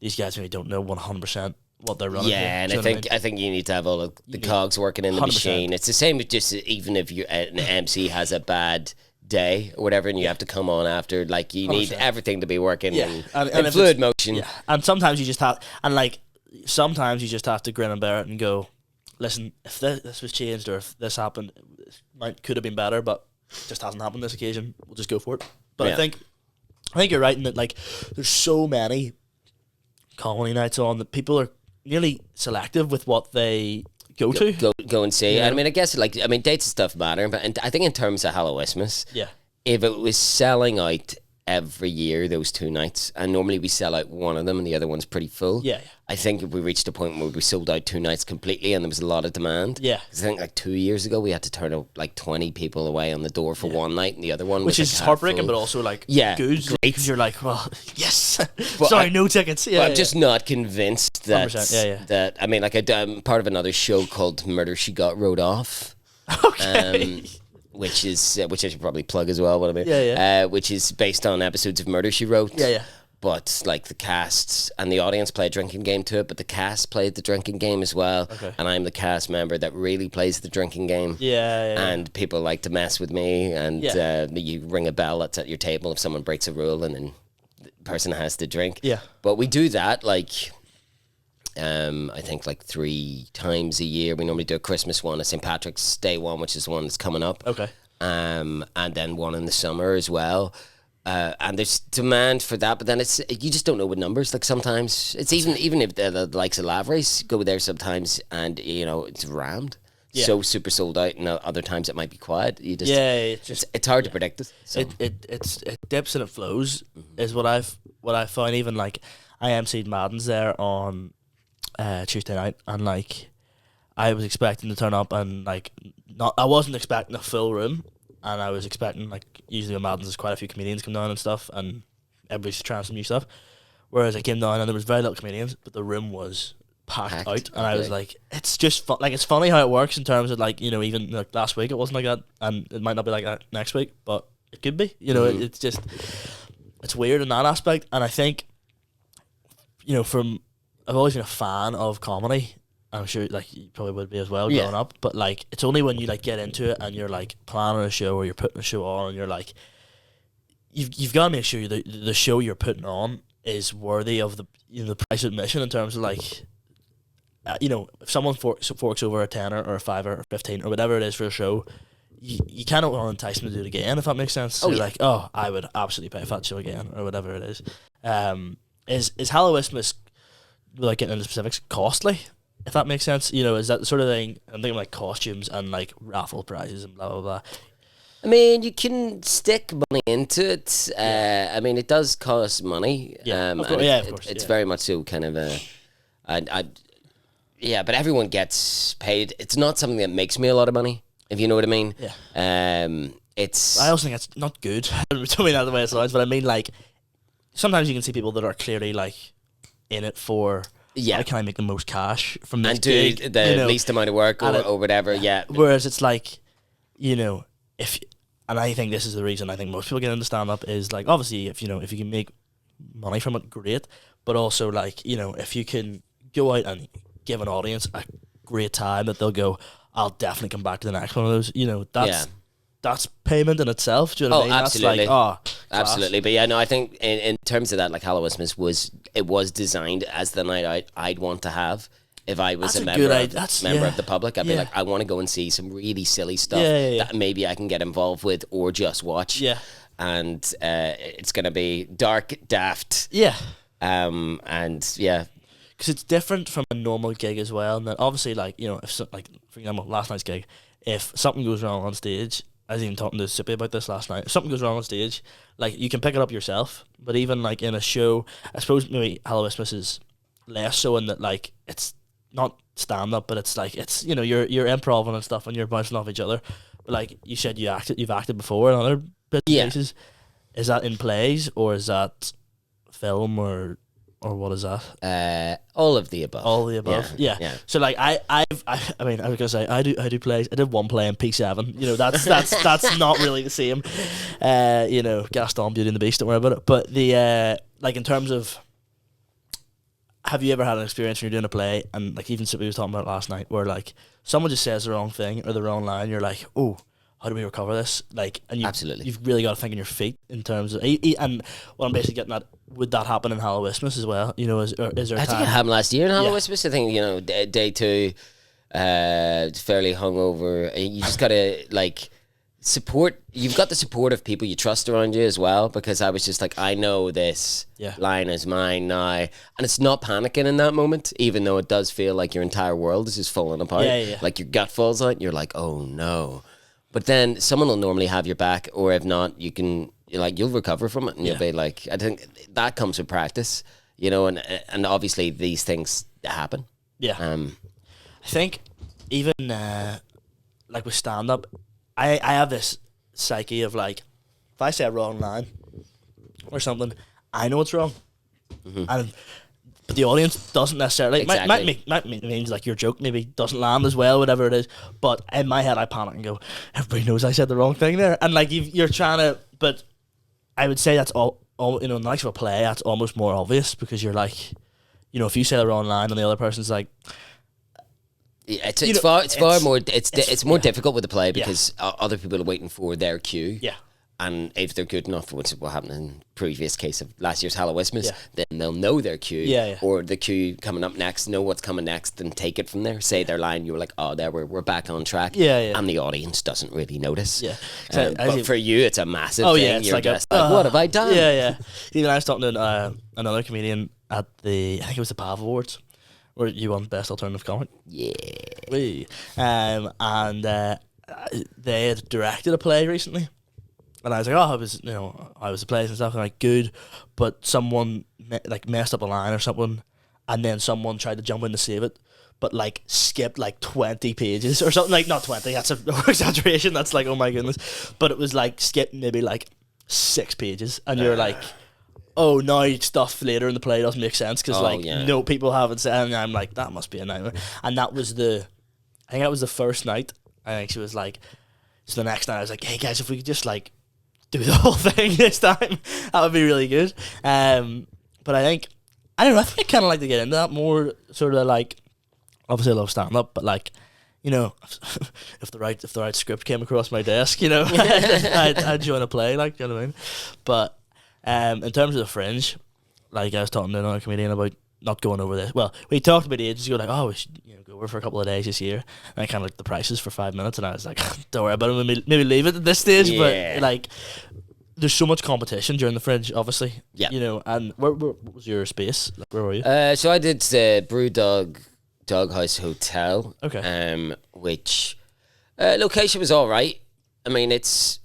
these guys really don't know 100% what they're running. Yeah, and I think you need to have all of the cogs working in the 100%. machine. It's the same with just even if an MC has a bad day or whatever, and you have to come on after, like you need 100%. everything to be working and in fluid motion. Yeah, and sometimes you just have, sometimes you just have to grin and bear it and go, listen, if this was changed or if this happened, it could have been better, but it just hasn't happened this occasion. We'll just go for it. But I think you're right in that, like, there's so many comedy nights on that people are nearly selective with what they go to. Go and see. Yeah. I mean, I guess dates and stuff matter, but I think in terms of Hallowistmas, Yeah. if it was selling out every year those 2 nights, and normally we sell out one of them and the other one's pretty full. Yeah. I think if we reached a point where we sold out 2 nights completely and there was a lot of demand. Yeah. 'Cause I think like 2 years ago we had to turn like 20 people away on the door for one night, and the other one Which was is like heartbreaking, half but full. also like Yeah, good. great. Because you're like, well, yes. But Sorry, no tickets. Yeah, But I'm just not convinced that 100%, that I mean, like I'm part of another show called Murder She Got Wrote Off. Okay. Which I should probably plug as well. What I mean, which is based on episodes of Murder She Wrote. Yeah. But like the cast and the audience play a drinking game to it, but the cast played the drinking game as well. Okay. And I'm the cast member that really plays the drinking game. Yeah. And people like to mess with me, and you ring a bell that's at your table if someone breaks a rule, and then the person has to drink. Yeah. But we do that like. I think like 3 times a year. We normally do a Christmas one, a St. Patrick's Day one, which is the one that's coming up. Okay. And then one in the summer as well. And there's demand for that, but then you just don't know with numbers. Like sometimes it's even if the likes of Lavrace go there sometimes, and it's rammed. Yeah. So super sold out, and other times it might be quiet. It's hard to predict it. So. It dips and it flows is what I've found. Even like I emceed Madden's there on Tuesday night, and like I was expecting to turn up, and like I wasn't expecting a full room, and I was expecting, like, usually with Madden's there's quite a few comedians come down and stuff, and everybody's trying some new stuff, whereas I came down and there was very little comedians, but the room was packed out, and I was like, it's just like, it's funny how it works in terms of like, even like last week it wasn't like that, and it might not be like that next week, but it could be, it's just, it's weird in that aspect. And I think I've always been a fan of comedy, I'm sure like you probably would be as well Yeah. growing up. But like it's only when you like get into it and you're like planning a show or you're putting a show on and you're like, you've got to make sure the show you're putting on is worthy of the price of admission in terms of like. If someone forks over a tenner or a fiver or 15 or whatever it is for a show, you kind of want to entice them to do it again, if that makes sense. So you're like, oh, I would absolutely pay for that show again or whatever it is. Is Hallowistmas, without getting into specifics, costly? If that makes sense, is that the sort of thing? I'm thinking like costumes and like raffle prizes and blah blah blah. I mean, you can stick money into it. I mean, it does cost money. Yeah, of course. It's very much so kind of yeah, but everyone gets paid. It's not something that makes me a lot of money, if you know what I mean. Yeah. I also think it's not good. I don't mean that the way it sounds, but I mean like sometimes you can see people that are clearly like in it for how can I make the most cash from this and do gig, the least amount of work or whatever. Yeah. Whereas it's like, if and I think this is the reason I think most people get into stand up is like obviously if you can make money from it, great. But also like if you can go out and give an audience a great time that they'll go, I'll definitely come back to the next one of those. That's payment in itself. Do you know what I mean? Absolutely. That's like, absolutely. But yeah, no, I think in terms of that, like Hallowistmas was designed as the night I'd want to have if I was a member of the public. I'd be like, I want to go and see some really silly stuff that maybe I can get involved with or just watch. Yeah. And it's gonna be dark, daft. Yeah. And yeah. Because it's different from a normal gig as well, and then obviously, like if like for example, last night's gig, if something goes wrong on stage, I was even talking to Sippy about this last night. If something goes wrong on stage, like you can pick it up yourself, but even like in a show, I suppose maybe Hallowistmas is less so in that like it's not stand up, but it's like it's you're improv and stuff, and you're bouncing off each other. But like you said, you've acted before in other bits and pieces. Is that in plays or is that film or what is that? All of the above. All of the above. Yeah. So like I mean I was gonna say I do plays. I did one play in P7. That's not really the same. Gaston, Beauty and the Beast. Don't worry about it. But the like in terms of, have you ever had an experience when you're doing a play and like even we was talking about it last night where like someone just says the wrong thing or the wrong line, you're like, oh, how do we recover this? Like, and absolutely, you've really got to think on your feet in terms of, and what I'm basically getting at, would that happen in Hallowistmas as well? Is there? I think it happened last year in Hallowistmas. I think day two, fairly hungover. You just gotta like support. You've got the support of people you trust around you as well. Because I was just like, I know this line is mine now, and it's not panicking in that moment, even though it does feel like your entire world is just falling apart. Like your gut falls out, and you're like, oh no. But then someone will normally have your back, or if not, you'll recover from it, and you'll be like, I think that comes with practice, and obviously these things happen. Yeah. I think even like with stand up, I have this psyche of like, if I say a wrong line or something, I know it's wrong, but the audience doesn't necessarily. Exactly. Might means like your joke maybe doesn't land as well, whatever it is. But in my head, I panic and go, everybody knows I said the wrong thing there, and like you're trying to. But I would say that's all in the likes of a play, that's almost more obvious because you're like, if you say the wrong line and the other person's like. Yeah, it's more difficult with the play because other people are waiting for their cue. Yeah. And if they're good enough, which is what happened in the previous case of last year's Hallowistmas, then they'll know their cue, or the cue coming up next, know what's coming next, and take it from there. Say their line, you're like, oh, there we're back on track. And the audience doesn't really notice. Yeah, but for you, it's a massive thing. Yeah, it's you're like just what have I done? Yeah. Even I was talking to another comedian at I think it was the PAV Awards, where you won Best Alternative Comic. Yeah. And they had directed a play recently. And I was like, I was the plays and stuff, and like good, but someone messed up a line or something, and then someone tried to jump in to save it, but like skipped like 20 pages or something. Like not 20, that's an exaggeration. That's like, oh my goodness, but it was like skipped maybe like 6 pages, and you're like, oh, now stuff later in the play doesn't make sense because no, people haven't said, and I'm like, that must be a nightmare. And that was I think that was the first night. I think she was like, so the next night I was like, hey guys, if we could just like do the whole thing this time, that would be really good. But I don't know, I think I kind of like to get into that more, sort of like obviously I love stand up, but like, you know, if the right script came across my desk, you know, I'd join a play, like, you know what I mean? But in terms of the Fringe, like I was talking to another comedian about not going over this. Well, we talked about it ages ago, like, oh, we should, you know, go over for a couple of days this year. And I kind of looked the prices for 5 minutes, and I was like, don't worry about it, maybe leave it at this stage. Yeah. But like, there's so much competition during the Fringe, obviously. Yeah. You know, and what was your space? Like, where were you? So I did Doghouse Hotel. Okay. Which location was all right. I mean, it's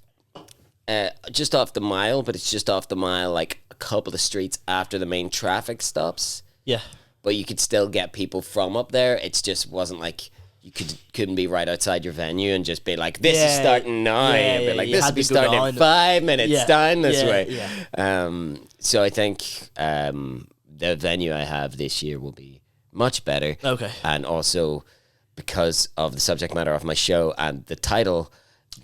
just off the Mile, but it's just off the Mile, like a couple of streets after the main traffic stops. Yeah. But you could still get people from up there. It just wasn't like you couldn't be right outside your venue and just be like, this is starting now. And be like, this will be starting in 5 minutes down this way. Yeah. So I think the venue I have this year will be much better. Okay. And also because of the subject matter of my show and the title,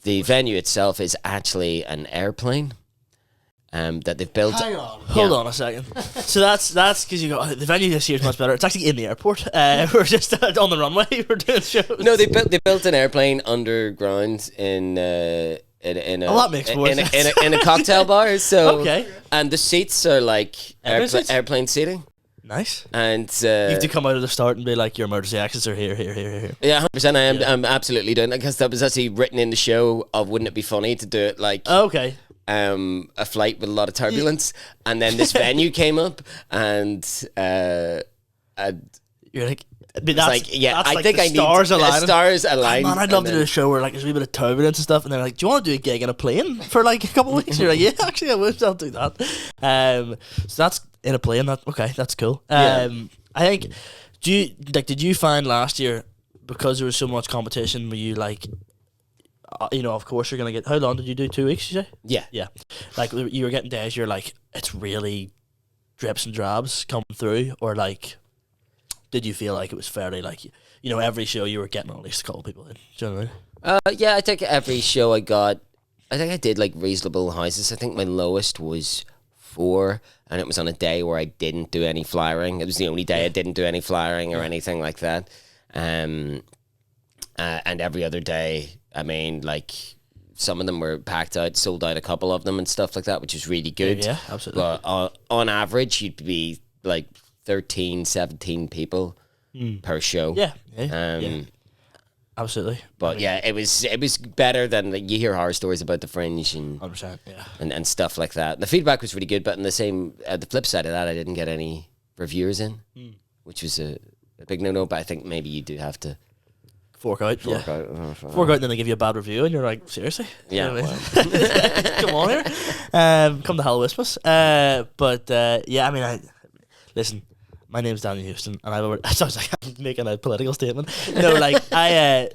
the venue itself is actually an airplane. That they've built. Hang on. Hold on a second. So that's because you go, oh, the venue this year is much better. It's actually in the airport. We're just on the runway. We're doing shows. No, they built an airplane underground in a that makes more sense. in a cocktail bar. So okay. And the seats are like airplane seating. Nice. And you have to come out of the start and be like, your emergency exits are here. Yeah, 100%. I'm absolutely doing that because that was actually written in the show of wouldn't it be funny to do it like okay. A flight with a lot of turbulence, and then this venue came up, and you're like, that's like, yeah, that's I like think the I stars need aligning. stars align. Man, I'd love to do a show where like there's a wee bit of turbulence and stuff, and they're like, "Do you want to do a gig in a plane for like a couple of weeks?" You're like, "Yeah, actually, I would. I'll do that." So that's in a plane. That's cool. I think. Did you find last year because there was so much competition? Were you like? You know, of course you're gonna get. How long did you do? 2 weeks, you say? Yeah. Like you were getting days. You're like, it's really drips and drabs coming through, or like, did you feel like it was fairly like, you know, every show you were getting at least a couple people in? Do you know what I mean? Yeah, I think every show I did like reasonable houses. I think my lowest was 4, and it was on a day where I didn't do any flyering. It was the only day I didn't do any flyering or anything like that. And every other day, I mean, like, some of them were packed out, sold out a couple of them and stuff like that, which is really good. Yeah, absolutely. But on average, you'd be like 13, 17 people per show. Yeah. Absolutely. But it was better than like, you hear horror stories about the Fringe and 100%. Yeah. and stuff like that. The feedback was really good, but on the flip side of that, I didn't get any reviewers in, which was a big no-no. But I think maybe you do have to fork out. Fork out, and then they give you a bad review, and you're like, seriously? Yeah. You know what I mean? Come on here. Come to Hallowistmas. I mean, listen. My name's Dan Houston, and I've already. It sounds like I'm making a political statement. No, like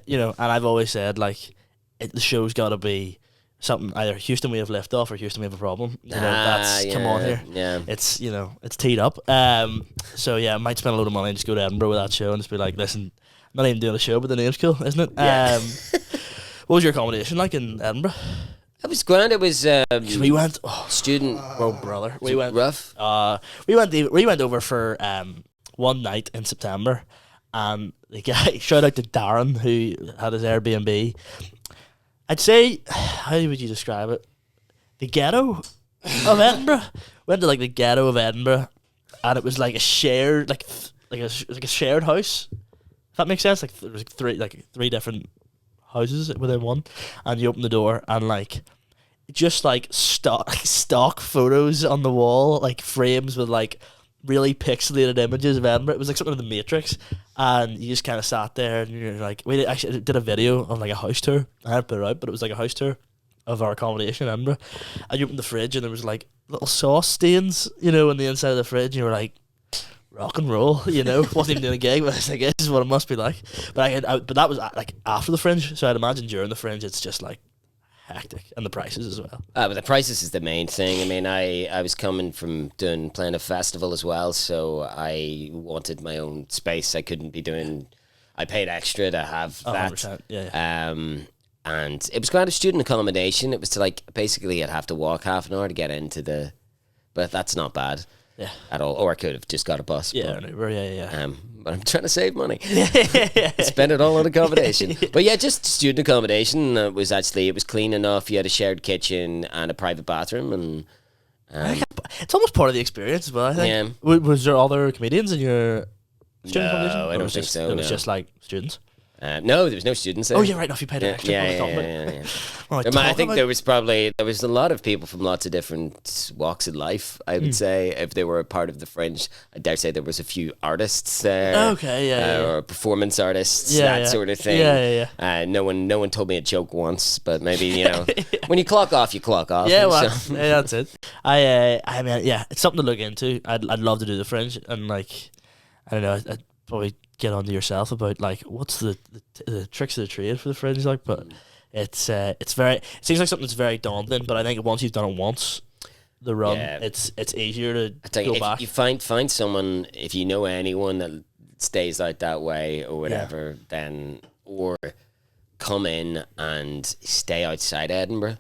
you know, and I've always said like, the show's got to be something either Houston we have left off or Houston we have a problem. You know, come on here. Yeah. It's it's teed up. So yeah, I might spend a load of money and just go to Edinburgh with that show and just be like, listen, I'm not even doing a show, but the name's cool, isn't it? Yeah. What was your accommodation like in Edinburgh? It was grand. It was we went student. Oh brother, we went rough. We went over for one night in September, and the guy, shout out to Darren who had his Airbnb. I'd say, how would you describe it? The ghetto of Edinburgh. Went to like the ghetto of Edinburgh, and it was like a shared like a shared house. If that makes sense, like there was three different houses within one, and you open the door and like just like stock photos on the wall, like frames with like really pixelated images of Edinburgh. It was like something in the Matrix, and you just kind of sat there and you're like, we actually did a video of like a house tour. I hadn't put it out, but it was like a house tour of our accommodation in Edinburgh, and you opened the fridge and there was like little sauce stains, you know, on the inside of the fridge, and you were like, rock and roll, you know. Wasn't even doing a gig, but I was like, this is what it must be like. But but that was like after the Fringe, so I'd imagine during the Fringe it's just like hectic, and the prices as well. But the prices is the main thing. I mean, I was coming from playing a festival as well, so I wanted my own space. I couldn't be doing. I paid extra to have that. 100%, yeah. And it was kind of student accommodation. It was to like basically I'd have to walk half an hour to get into the, but that's not bad. at all, or I could have just got a bus. Yeah, but I'm trying to save money. Spend it all on accommodation. But yeah, just student accommodation. It was clean enough. You had a shared kitchen and a private bathroom, and it's almost part of the experience as well, I think. Yeah. Was there other comedians in your student accommodation? No, I don't think so. It was just like students. No, there was no students there. Oh, yeah, right enough. You paid extra. Yeah. I think there was a lot of people from lots of different walks of life, I would say. If they were a part of the Fringe, I dare say there was a few artists there. Okay, or performance artists, sort of thing. Yeah. No one told me a joke once, but maybe, when you clock off, you clock off. Yeah, well, that's it. I mean, it's something to look into. I'd love to do the Fringe, and like, I don't know, I'd probably get on to yourself about like what's the tricks of the trade for the Fringe, like, but it seems like something that's very daunting, but I think once you've done it once, the run, it's easier to go back. You find someone, if you know anyone that stays out that way or whatever, then or come in and stay outside Edinburgh,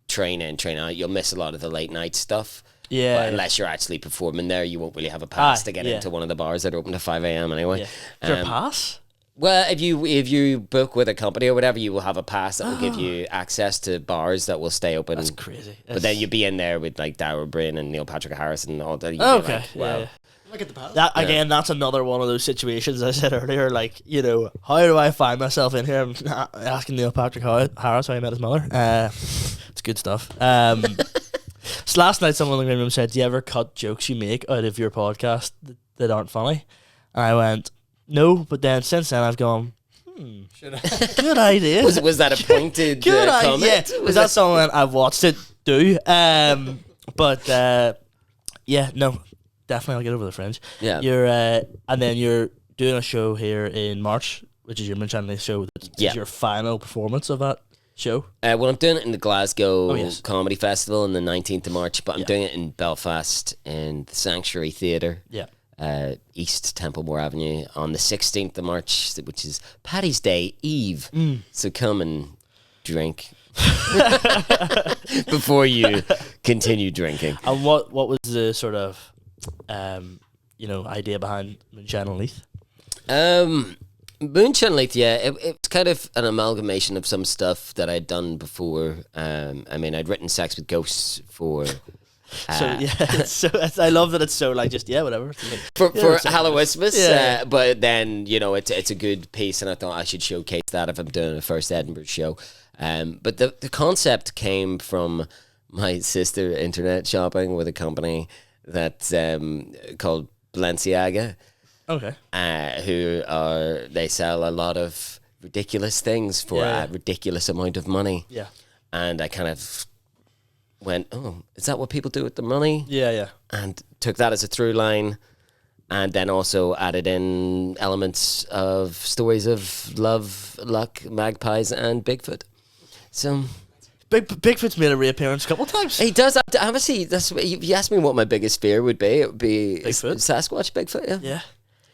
train in, train out, you'll miss a lot of the late night stuff. Yeah, unless you're actually performing there, you won't really have a pass to get into one of the bars that are open to 5 a.m. anyway. Yeah. Is there a pass? Well, if you book with a company or whatever, you will have a pass that will give you access to bars that will stay open. That's crazy. But then you'll be in there with like 𝘿𝙊𝙇𝙀 and Neil Patrick Harris and all that. Okay. Like, wow. Look at the pass. That again, that's another one of those situations I said earlier. Like, how do I find myself in here? I'm asking Neil Patrick Harris how he met his mother. It's good stuff. So last night, someone in the room said, "Do you ever cut jokes you make out of your podcast that aren't funny?" And I went, "No," but then since then I've gone, good idea. Was that a pointed comment? Yeah. Was that something I've watched it do? But no, definitely I'll get over the Fringe. Yeah. And then you're doing a show here in March, which is your Moonshine Leith show. It's your final performance of that show. Well, I'm doing it in the Glasgow Comedy Festival on the 19th of March, but I'm doing it in Belfast in the Sanctuary Theatre. Yeah. East Templemore Avenue on the 16th of March, which is Paddy's Day Eve. So come and drink before you continue drinking. And what was the sort of idea behind Moonshine Leith? Moonshine Leith, it's kind of an amalgamation of some stuff that I'd done before. I mean, I'd written Sex with Ghosts for... I love that it's so like just whatever for Hallowistmas, but then it's a good piece, and I thought I should showcase that if I'm doing a first Edinburgh show. But the concept came from my sister internet shopping with a company that's called 𝘿𝙊𝙇𝙀𝑃. Okay. They sell a lot of ridiculous things for a ridiculous amount of money. Yeah. And I kind of went, oh, is that what people do with the money? Yeah. And took that as a through line, and then also added in elements of stories of love, luck, magpies, and Bigfoot. So... Bigfoot's made a reappearance a couple of times. He does. Honestly, if you asked me what my biggest fear would be, it would be Bigfoot? Bigfoot, Bigfoot, Yeah.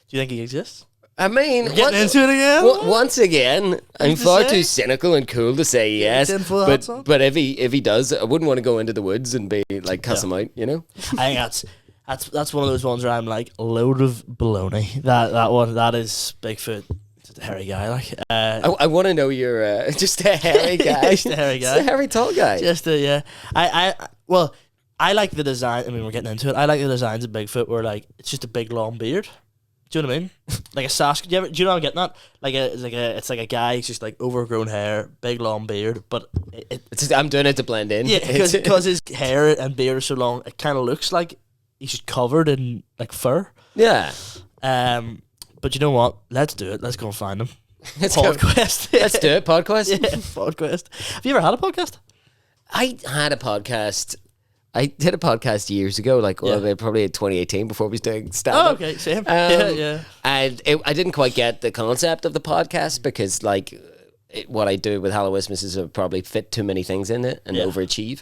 Do you think he exists? I mean, getting into it again. Once again, I'm far too cynical and cool to say yes. But if he does, I wouldn't want to go into the woods and be like cuss him out. I think that's one of those ones where I'm like load of baloney. That one that is Bigfoot. Just a hairy guy, like. I want to know you're just a hairy guy. Just a hairy guy. Just a hairy tall guy. I like the design. I mean, we're getting into it. I like the designs of Bigfoot where like it's just a big long beard. Do you know what I mean? Like a Sasquatch. Do you know what I'm getting at? It's like a guy. He's just like overgrown hair, big long beard. But I'm doing it to blend in. Yeah, because his hair and beard are so long, it kind of looks like he's just covered in like fur. Yeah. But you know what? Let's do it. Let's go and find him. Podcast. Let's do it. Podcast. Yeah, podcast. Have you ever had a podcast? I had a podcast. I did a podcast years ago, probably in 2018 before we was doing stand-up. Oh, okay, same. Yeah. And I didn't quite get the concept of the podcast because, what I do with Hallowistmas is I probably fit too many things in it and overachieve.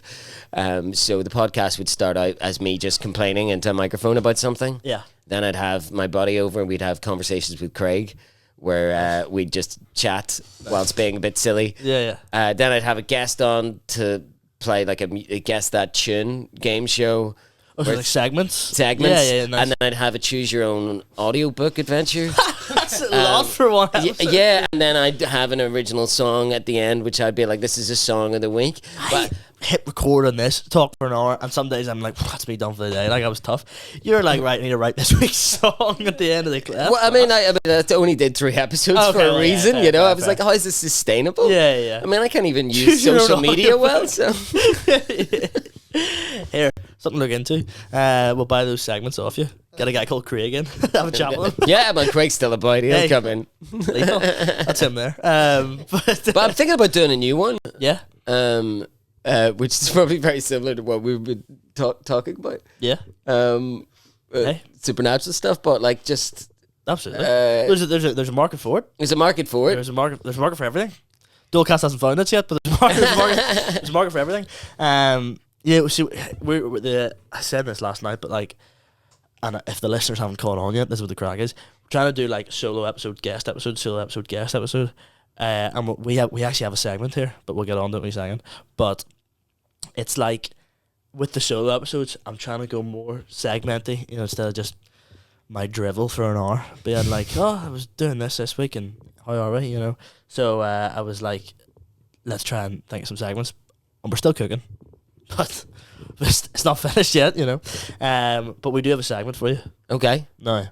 So the podcast would start out as me just complaining into a microphone about something. Yeah. Then I'd have my buddy over and we'd have conversations with Craig where we'd just chat whilst being a bit silly. Yeah. Then I'd have a guest on to play like a Guess That Tune game show. Oh, so like segments. Yeah, nice. and then I'd have a choose your own audiobook adventure. That's a lot for one episode. Yeah, and then I'd have an original song at the end, which I'd be like, this is a song of the week. But hit record on this, talk for an hour, and some days I'm like, that's me done for the day. Like, I was tough. You're like, right, I need to write this week's song at the end of the clip. Well, I mean, I only did 3 episodes for a reason, you know. I was like, how is this sustainable? Yeah. I mean, I can't even use social media well, so. Here, something to look into. We'll buy those segments off you. Get a guy called Craig in. Have a chat with him. Yeah, but Craig's still about. He'll come in. Lethal. That's him there. But I'm thinking about doing a new one. Yeah. Which is probably very similar to what we've been talking about. Yeah. Supernatural stuff, but like just absolutely. There's a market for it. There's a market for it. There's a market for everything. Dolecast hasn't found it yet, but there's a market for everything. Yeah. See, I said this last night, but like, and if the listeners haven't caught on yet, this is what the crack is. We're trying to do like solo episode, guest episode, solo episode, guest episode. And we actually have a segment here, but we'll get on to it in a second. But it's like with the solo episodes, I'm trying to go more segmenty, you know, instead of just my drivel for an hour, being like, oh, I was doing this week, and how are we, you know? So I was like, let's try and think of some segments, and we're still cooking, but it's not finished yet, you know. But we do have a segment for you. Okay. Now,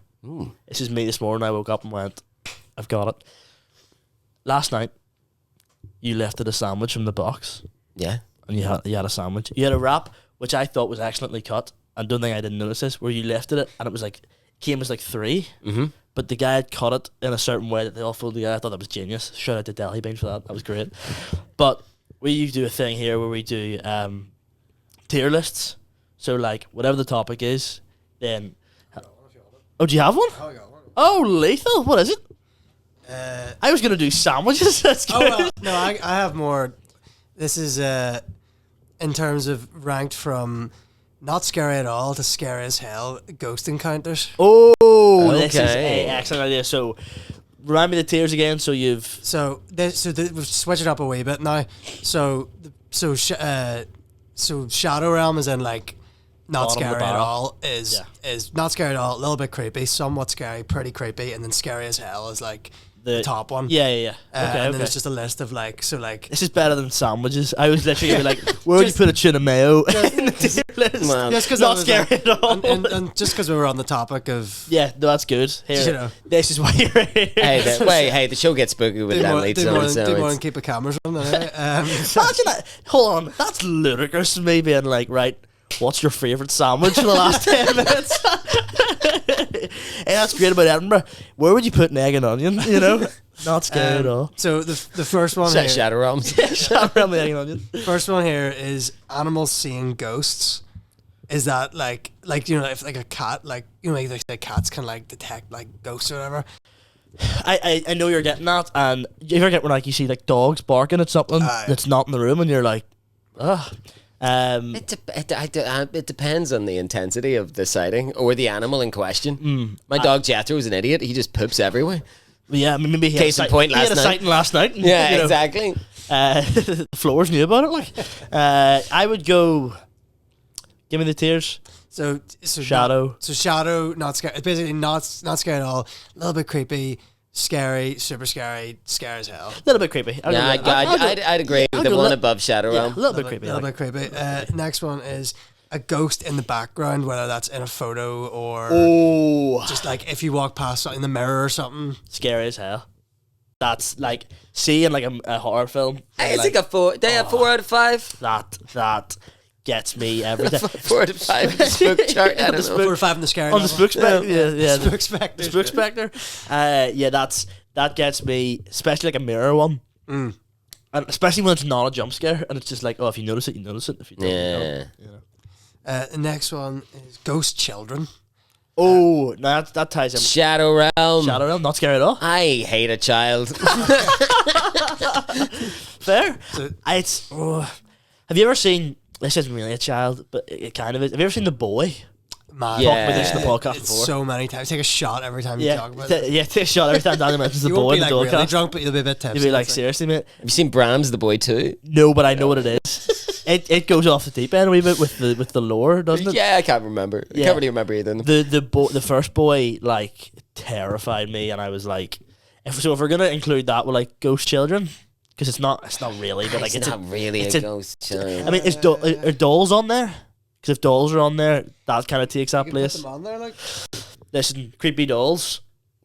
this is me this morning. I woke up and went, I've got it. Last night, you lifted a sandwich from the box. Yeah. And you had a sandwich. You had a wrap, which I thought was excellently cut. I don't think I didn't notice this, where you lifted it and it was like, came as like 3. Mm-hmm. But the guy had cut it in a certain way that they all fooled together. I thought that was genius. Shout out to 𝘿𝙊𝙇𝙀 for that. That was great. But we do a thing here where we do tier lists. So like, whatever the topic is, then... Oh, do you have one? Oh, I got one. Oh, lethal. What is it? I was going to do sandwiches. That's good. Oh, well, no, I have more. This is in terms of ranked from not scary at all to scary as hell ghost encounters. Oh, okay. This is an excellent idea. So, remind me the tiers again. So you've we've switched it up a wee bit now. So Shadow Realm is in like not Bottom of the scary at barrel. all. Is not scary at all. A little bit creepy, somewhat scary, pretty creepy, and then scary as hell is like the top one. Yeah. And then Okay. there's just a list of like This is better than sandwiches. I was literally gonna be like, where would you put a tuna mayo in the tier list? Well, just because Not scary at all. and just because we were on the topic of Yeah, no, that's good. Here, You know. this is why you're here. Hey, the show gets spooky with Dan Leith. do more So than keep the cameras on. Anyway. Imagine that. Hold on, that's ludicrous to me being like, right, what's your favourite sandwich in the last 10 minutes? Hey, that's great about Edinburgh. Where would you put an egg and onion, you know? Not scary at all. So the first one here, Shadow Realms. Shout around the egg and onion. first one here is animals seeing ghosts. Is that like you know, if like a cat, like you know, like the cats can like detect like ghosts or whatever. I know you're getting that, and you ever get when like you see like dogs barking at something that's not in the room, and you're like, ugh. It depends on the intensity of the sighting or the animal in question. My dog Jethro was an idiot. He just poops everywhere. Yeah, I mean, maybe he Case in point, he had last a night. sighting last night. And, Yeah, you know, exactly. the floors knew about it. Like, I would go. Give me the tiers. So Shadow. Shadow, not scary. It's basically not scary at all. A little bit creepy, scary, super scary, scary as hell. A little bit creepy. Yeah, I'd agree with the one above Shadow Yeah, Realm. a little bit creepy. A little bit creepy. Next one is a ghost in the background, whether that's in a photo or just like if you walk past something in the mirror or something. Scary as hell. That's like seeing like a horror film. I think a 4. They have 4 out of 5. That gets me every time. 4 out of 5 the spook chart. I don't know. 4 or 5 in the scary On the level. spook spectre, yeah, Spook Spectre. the spook spectre. Yeah, that gets me, especially like a mirror one, and especially when it's not a jump scare and it's just like, oh, if you notice it, you notice it. If you don't, you don't, you know. The next one is ghost children. Oh, no, that ties in. Shadow Realm. Shadow Realm, not scary at all. I hate a child. Fair. So- Have you ever seen? This isn't really a child, but it kind of is. Have you ever seen The Boy? Man, Yeah. Talked about this in the podcast it's before. so many times. Take a shot every time you Yeah, talk about it. take a shot every time Daniel mentions The You Boy won't in be the like really Dolecast. drunk, but you'll be a bit tipsy. You'd be like, It's seriously, mate? Have you seen Bram's The Boy 2? No, but I know what it is. it goes off the deep end a wee bit with the lore, doesn't it? Yeah, I can't remember. I can't really remember either. The first boy like terrified me, and I was like, if we're gonna include that with like ghost children, because it's not really, but like it's not really a ghost child. I mean, are dolls on there? Because if dolls are on there, that kind of takes that place. Put them on there, like. Listen, creepy dolls.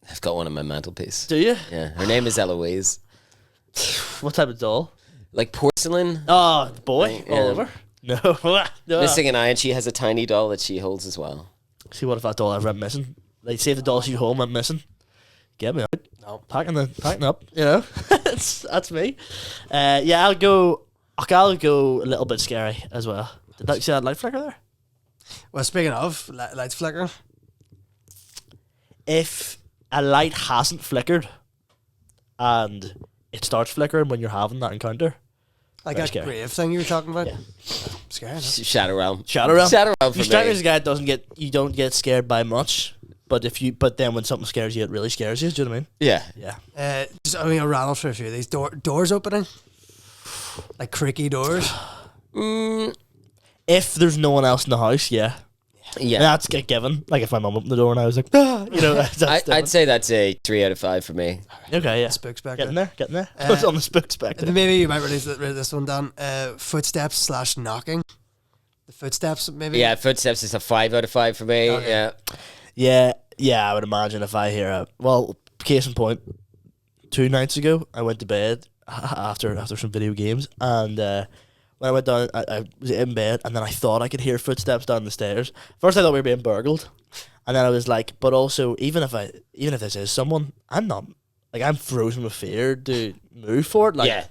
I've got one on my mantelpiece. Do you? Yeah, her name is 𝐿𝙊𝙇𝙀𝐾𝐋𝐒. What type of doll? Like porcelain. Oh, boy, Yeah. all over. No, no. Missing an eye, and she has a tiny doll that she holds as well. See, what if that doll ever went missing? Like, say if the doll she's home went missing. Get me out. No. Packing up. You know, that's me. Yeah, I'll go a little bit scary as well. Did you see that light flicker there? Well, speaking of lights flickering, If a light hasn't flickered and it starts flickering when you're having that encounter, like very that scary. grave thing you were talking about. Yeah. Scary. No? Shadow Realm. Shadow Realm. Shadow Realm for You strike me me. as a guy that you don't get scared by much, but then when something scares you, it really scares you. Do you know what I mean? Yeah. Yeah. I'll rattle through a few of these doors opening, like creaky doors. If there's no one else in the house, yeah. Yeah. That's a given. Like if my mum opened the door and I was like, you know, that's I'd say that's a 3 out of 5 for me. okay, yeah. Spook spectre. Getting there. It's on the spook spectre. Maybe you might release this one down. Footsteps / knocking. The footsteps, maybe. Yeah, footsteps is a 5 out of 5 for me. Okay. Yeah. Yeah, I would imagine if I hear case in point, 2 nights ago, I went to bed after some video games, and when I went down, I was in bed, and then I thought I could hear footsteps down the stairs. First, I thought we were being burgled, and then I was like, but also, even if this is someone, I'm frozen with fear to move for it. Like, Yeah.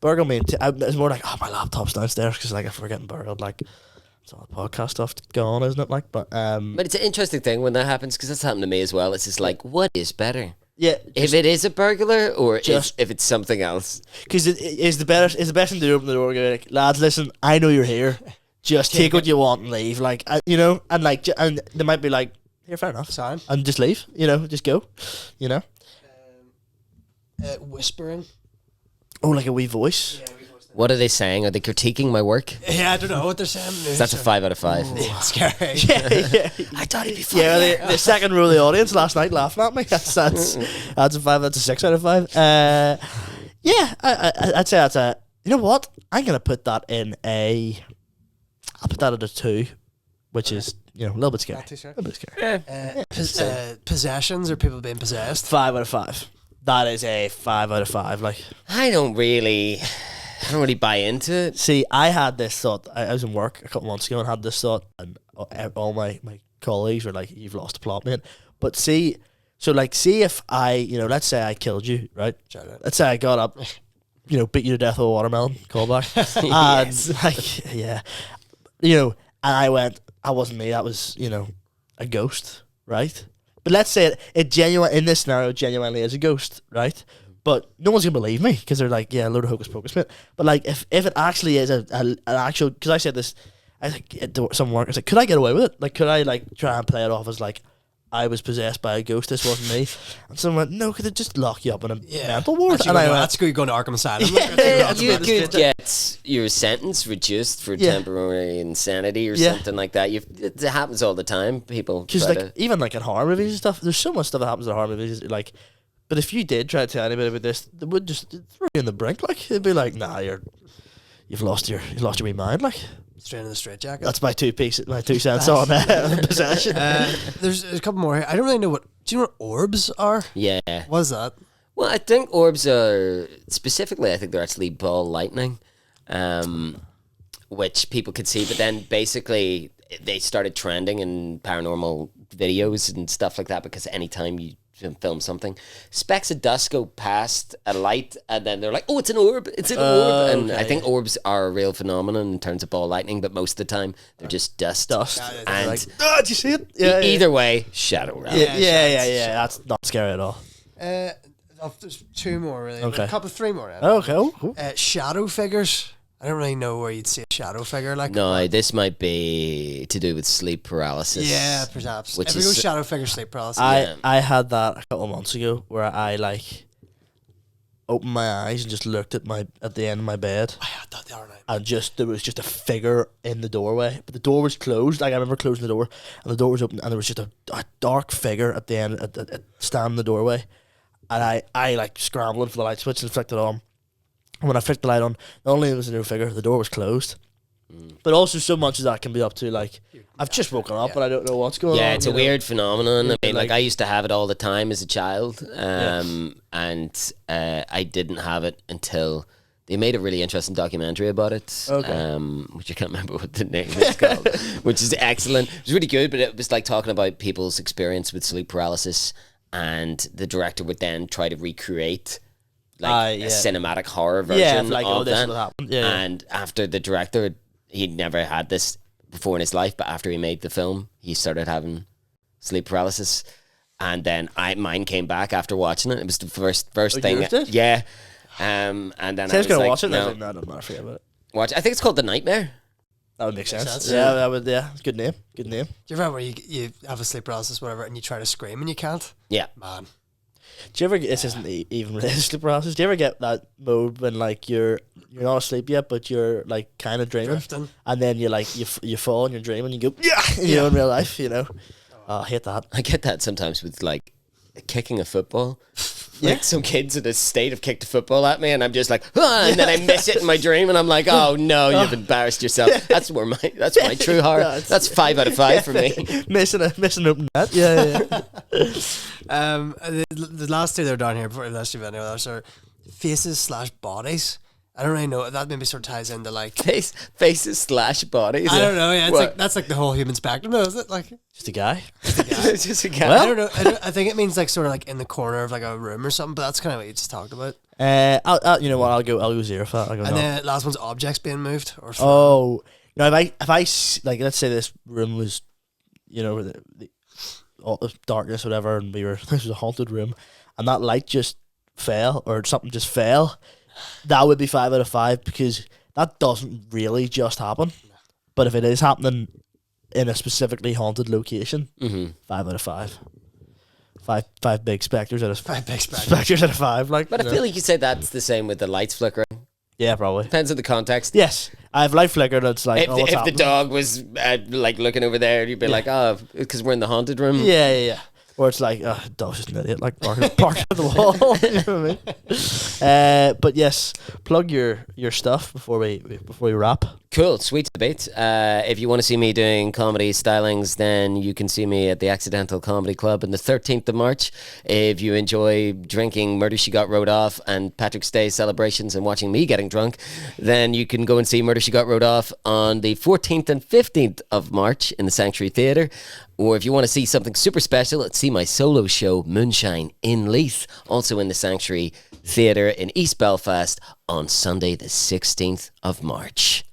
burgle me. It's more like, oh, my laptop's downstairs, because like if we're getting burgled, like it's all the podcast stuff to go on, isn't it? Like, but But it's an interesting thing when that happens, because that's happened to me as well. It's just like, what is better? yeah, If it is a burglar or Just- if it's something else. because it is the best thing to do, open the door and go like, lads, listen, I know you're here. Just take what you want and leave. Like, you know, and like, and they might be like, here, fair enough, Sign. and just leave. You know, just go. You know, Whispering. oh, like a wee voice. What are they saying? Are they critiquing my work? Yeah, I don't know what they're saying. That's a 5 out of 5. Scary. Yeah. I thought it'd be fun. Yeah, the second row of the audience last night laughing at me. That's a 5. That's a 6 out of 5. Yeah, I'd say that's a. You know what? I'm gonna put that in a. I'll put that at a 2, which is a little bit scary. Not too scary. A little bit scary. Possessions or people being possessed. 5 out of 5. That is a 5 out of 5. Like, I don't really buy into it. see, I had this thought. I was in work a couple months ago and had this thought, and all my colleagues were like, "You've lost a plot, mate." But see if I, let's say I killed you, right? Let's say I got up, beat you to death with a watermelon. Callback. And like, yeah, and I went. I wasn't me. That was, a ghost, right? But let's say in this scenario, genuinely is a ghost, right? But no one's gonna believe me because they're like, yeah, a load of hocus pocus, mate. But like, if it actually is an actual, because I said this, I think at some work, I was like, could I get away with it? Like, could I like try and play it off as like I was possessed by a ghost? This wasn't me. And someone went, no, could they just lock you up in a mental ward? And I went, that's good. Going to Arkham Asylum. You could get your sentence reduced for temporary insanity or something like that. It happens all the time. People because try like even like in horror movies and stuff, there's so much stuff that happens in horror movies. Like, but if you did try to tell anybody about this, they would just throw you in the brink. Like, it'd be like, nah, you've lost your wee mind. Like, straight in the straight jacket. that's my 2 cents on possession. There's a couple more here. I don't really know do you know what orbs are? Yeah. What is that? Well, I think orbs are specifically. I think they're actually ball lightning, which people could see. But then basically they started trending in paranormal videos and stuff like that because anytime you film something, specks of dust go past a light, and then they're like, "Oh, it's an orb! It's an orb!" And okay. I think orbs are a real phenomenon in terms of ball lightning, but most of the time they're just dust. And like, did you see it? Yeah, either way, shadow realm. yeah. That's not scary at all. There's 2 more really. Okay. A couple, 3 more. Okay. Oh, cool. Shadow figures. I don't really know where you'd see a shadow figure like. No, this might be to do with sleep paralysis. Yeah, perhaps. Which If we go is shadow figure sleep paralysis. I had that a couple of months ago where I like opened my eyes and just looked at the end of my bed. I had that the other night. And there was just a figure in the doorway, but the door was closed. Like I remember closing the door, and the door was open, and there was just a dark figure at the end, at standing in the doorway, and I like scrambled for the light switch and flicked it on. And when I flicked the light on, not only was there no figure, the door was closed. But also, so much of that can be up to like I've just woken up and I don't know what's going on. Yeah, it's a weird phenomenon. I mean, like I used to have it all the time as a child, and I didn't have it until they made a really interesting documentary about it, which I can't remember what the name is called, which is excellent. It was really good, but it was like talking about people's experience with sleep paralysis, and the director would then try to recreate like a cinematic horror version of that. And after the director, he'd never had this before in his life, but after he made the film, he started having sleep paralysis. And then mine came back after watching it. It was the first thing. Yeah. And then I was gonna like, watch it. No, no, I don't matter. Forget about it. Watch. I think it's called The Nightmare. That would make sense. Yeah, that would. Yeah, good name. Good name. Do you ever where you have a sleep paralysis, whatever, and you try to scream and you can't? Yeah, man. Do you ever get, this isn't even related to sleep paralysis, do you ever get that mode when like you're not asleep yet but you're like kind of dreaming Drifting. And then you like you fall in your dream and you go you know, in real life, you know? Oh, I hate that. I get that sometimes with like kicking a football. Like some kids in a state have kicked a football at me and I'm just like, and then I miss it in my dream and I'm like, oh no, you've embarrassed yourself. That's my true horror. That's 5 out of 5 for me. missing open net. Yeah. The last two that are down here before the last two anyway, are faces/bodies. I don't really know. That maybe sort of ties into like faces/bodies. I don't know. Yeah, it's like that's like the whole human spectrum, though, is it? Like just a guy. Just a guy. Well, I don't know. I think it means like sort of like in the corner of like a room or something. But that's kind of what you just talked about. I'll you know what? I'll go zero for that. And then the last one's objects being moved. Or no! If I like, let's say this room was, you know, all the darkness, whatever, and this was a haunted room, and that light just fell or something just fell. That would be 5 out of 5 because that doesn't really just happen. But if it is happening in a specifically haunted location, 5 out of 5. Five big spectres out of 5 big spectres out of 5. Like, but I feel like you say that's the same with the lights flickering. Yeah, probably depends on the context. Yes, I have light flicker. That's like if the dog was like looking over there, you'd be like, oh, because we're in the haunted room. Yeah. Or it's like, dog's just an idiot, like parking at the wall. You know what I mean? But yes, plug your stuff before we wrap. Cool, sweet debate. If you want to see me doing comedy stylings, then you can see me at the Accidental Comedy Club on the 13th of March. If you enjoy drinking Murder, She Got Wrote Off and Patrick's Day celebrations and watching me getting drunk, then you can go and see Murder, She Got Wrote Off on the 14th and 15th of March in the Sanctuary Theatre. Or if you want to see something super special, let's see my solo show, Moonshine, in Leith, also in the Sanctuary Theatre in East Belfast on Sunday the 16th of March.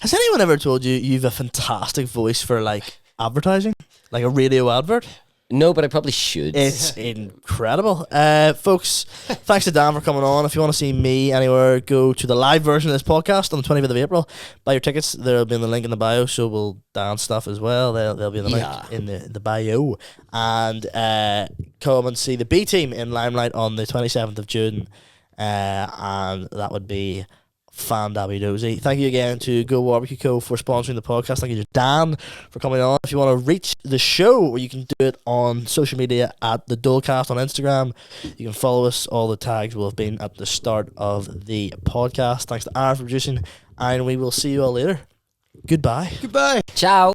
Has anyone ever told you you've a fantastic voice for like advertising? Like a radio advert? No, but I probably should. It's incredible. Folks, thanks to Dan for coming on. If you want to see me anywhere, go to the live version of this podcast on the 25th of April. Buy your tickets. There'll be in the link in the bio, so will Dan's stuff as well. They'll be in the link in the bio. And come and see the B Team in Limelight on the 27th of June. And that would be 𝘿𝙊𝙇𝙀𝙀. Thank you again to 𝐿𝙊𝙇𝙀𝐾 for sponsoring the podcast. Thank you to Dan for coming on. If you want to reach the show, you can do it on social media at the Dolecast on Instagram. You can follow us. All the tags will have been at the start of the podcast. Thanks to Aaron for producing, and we will see you all later. Goodbye. Goodbye. Ciao.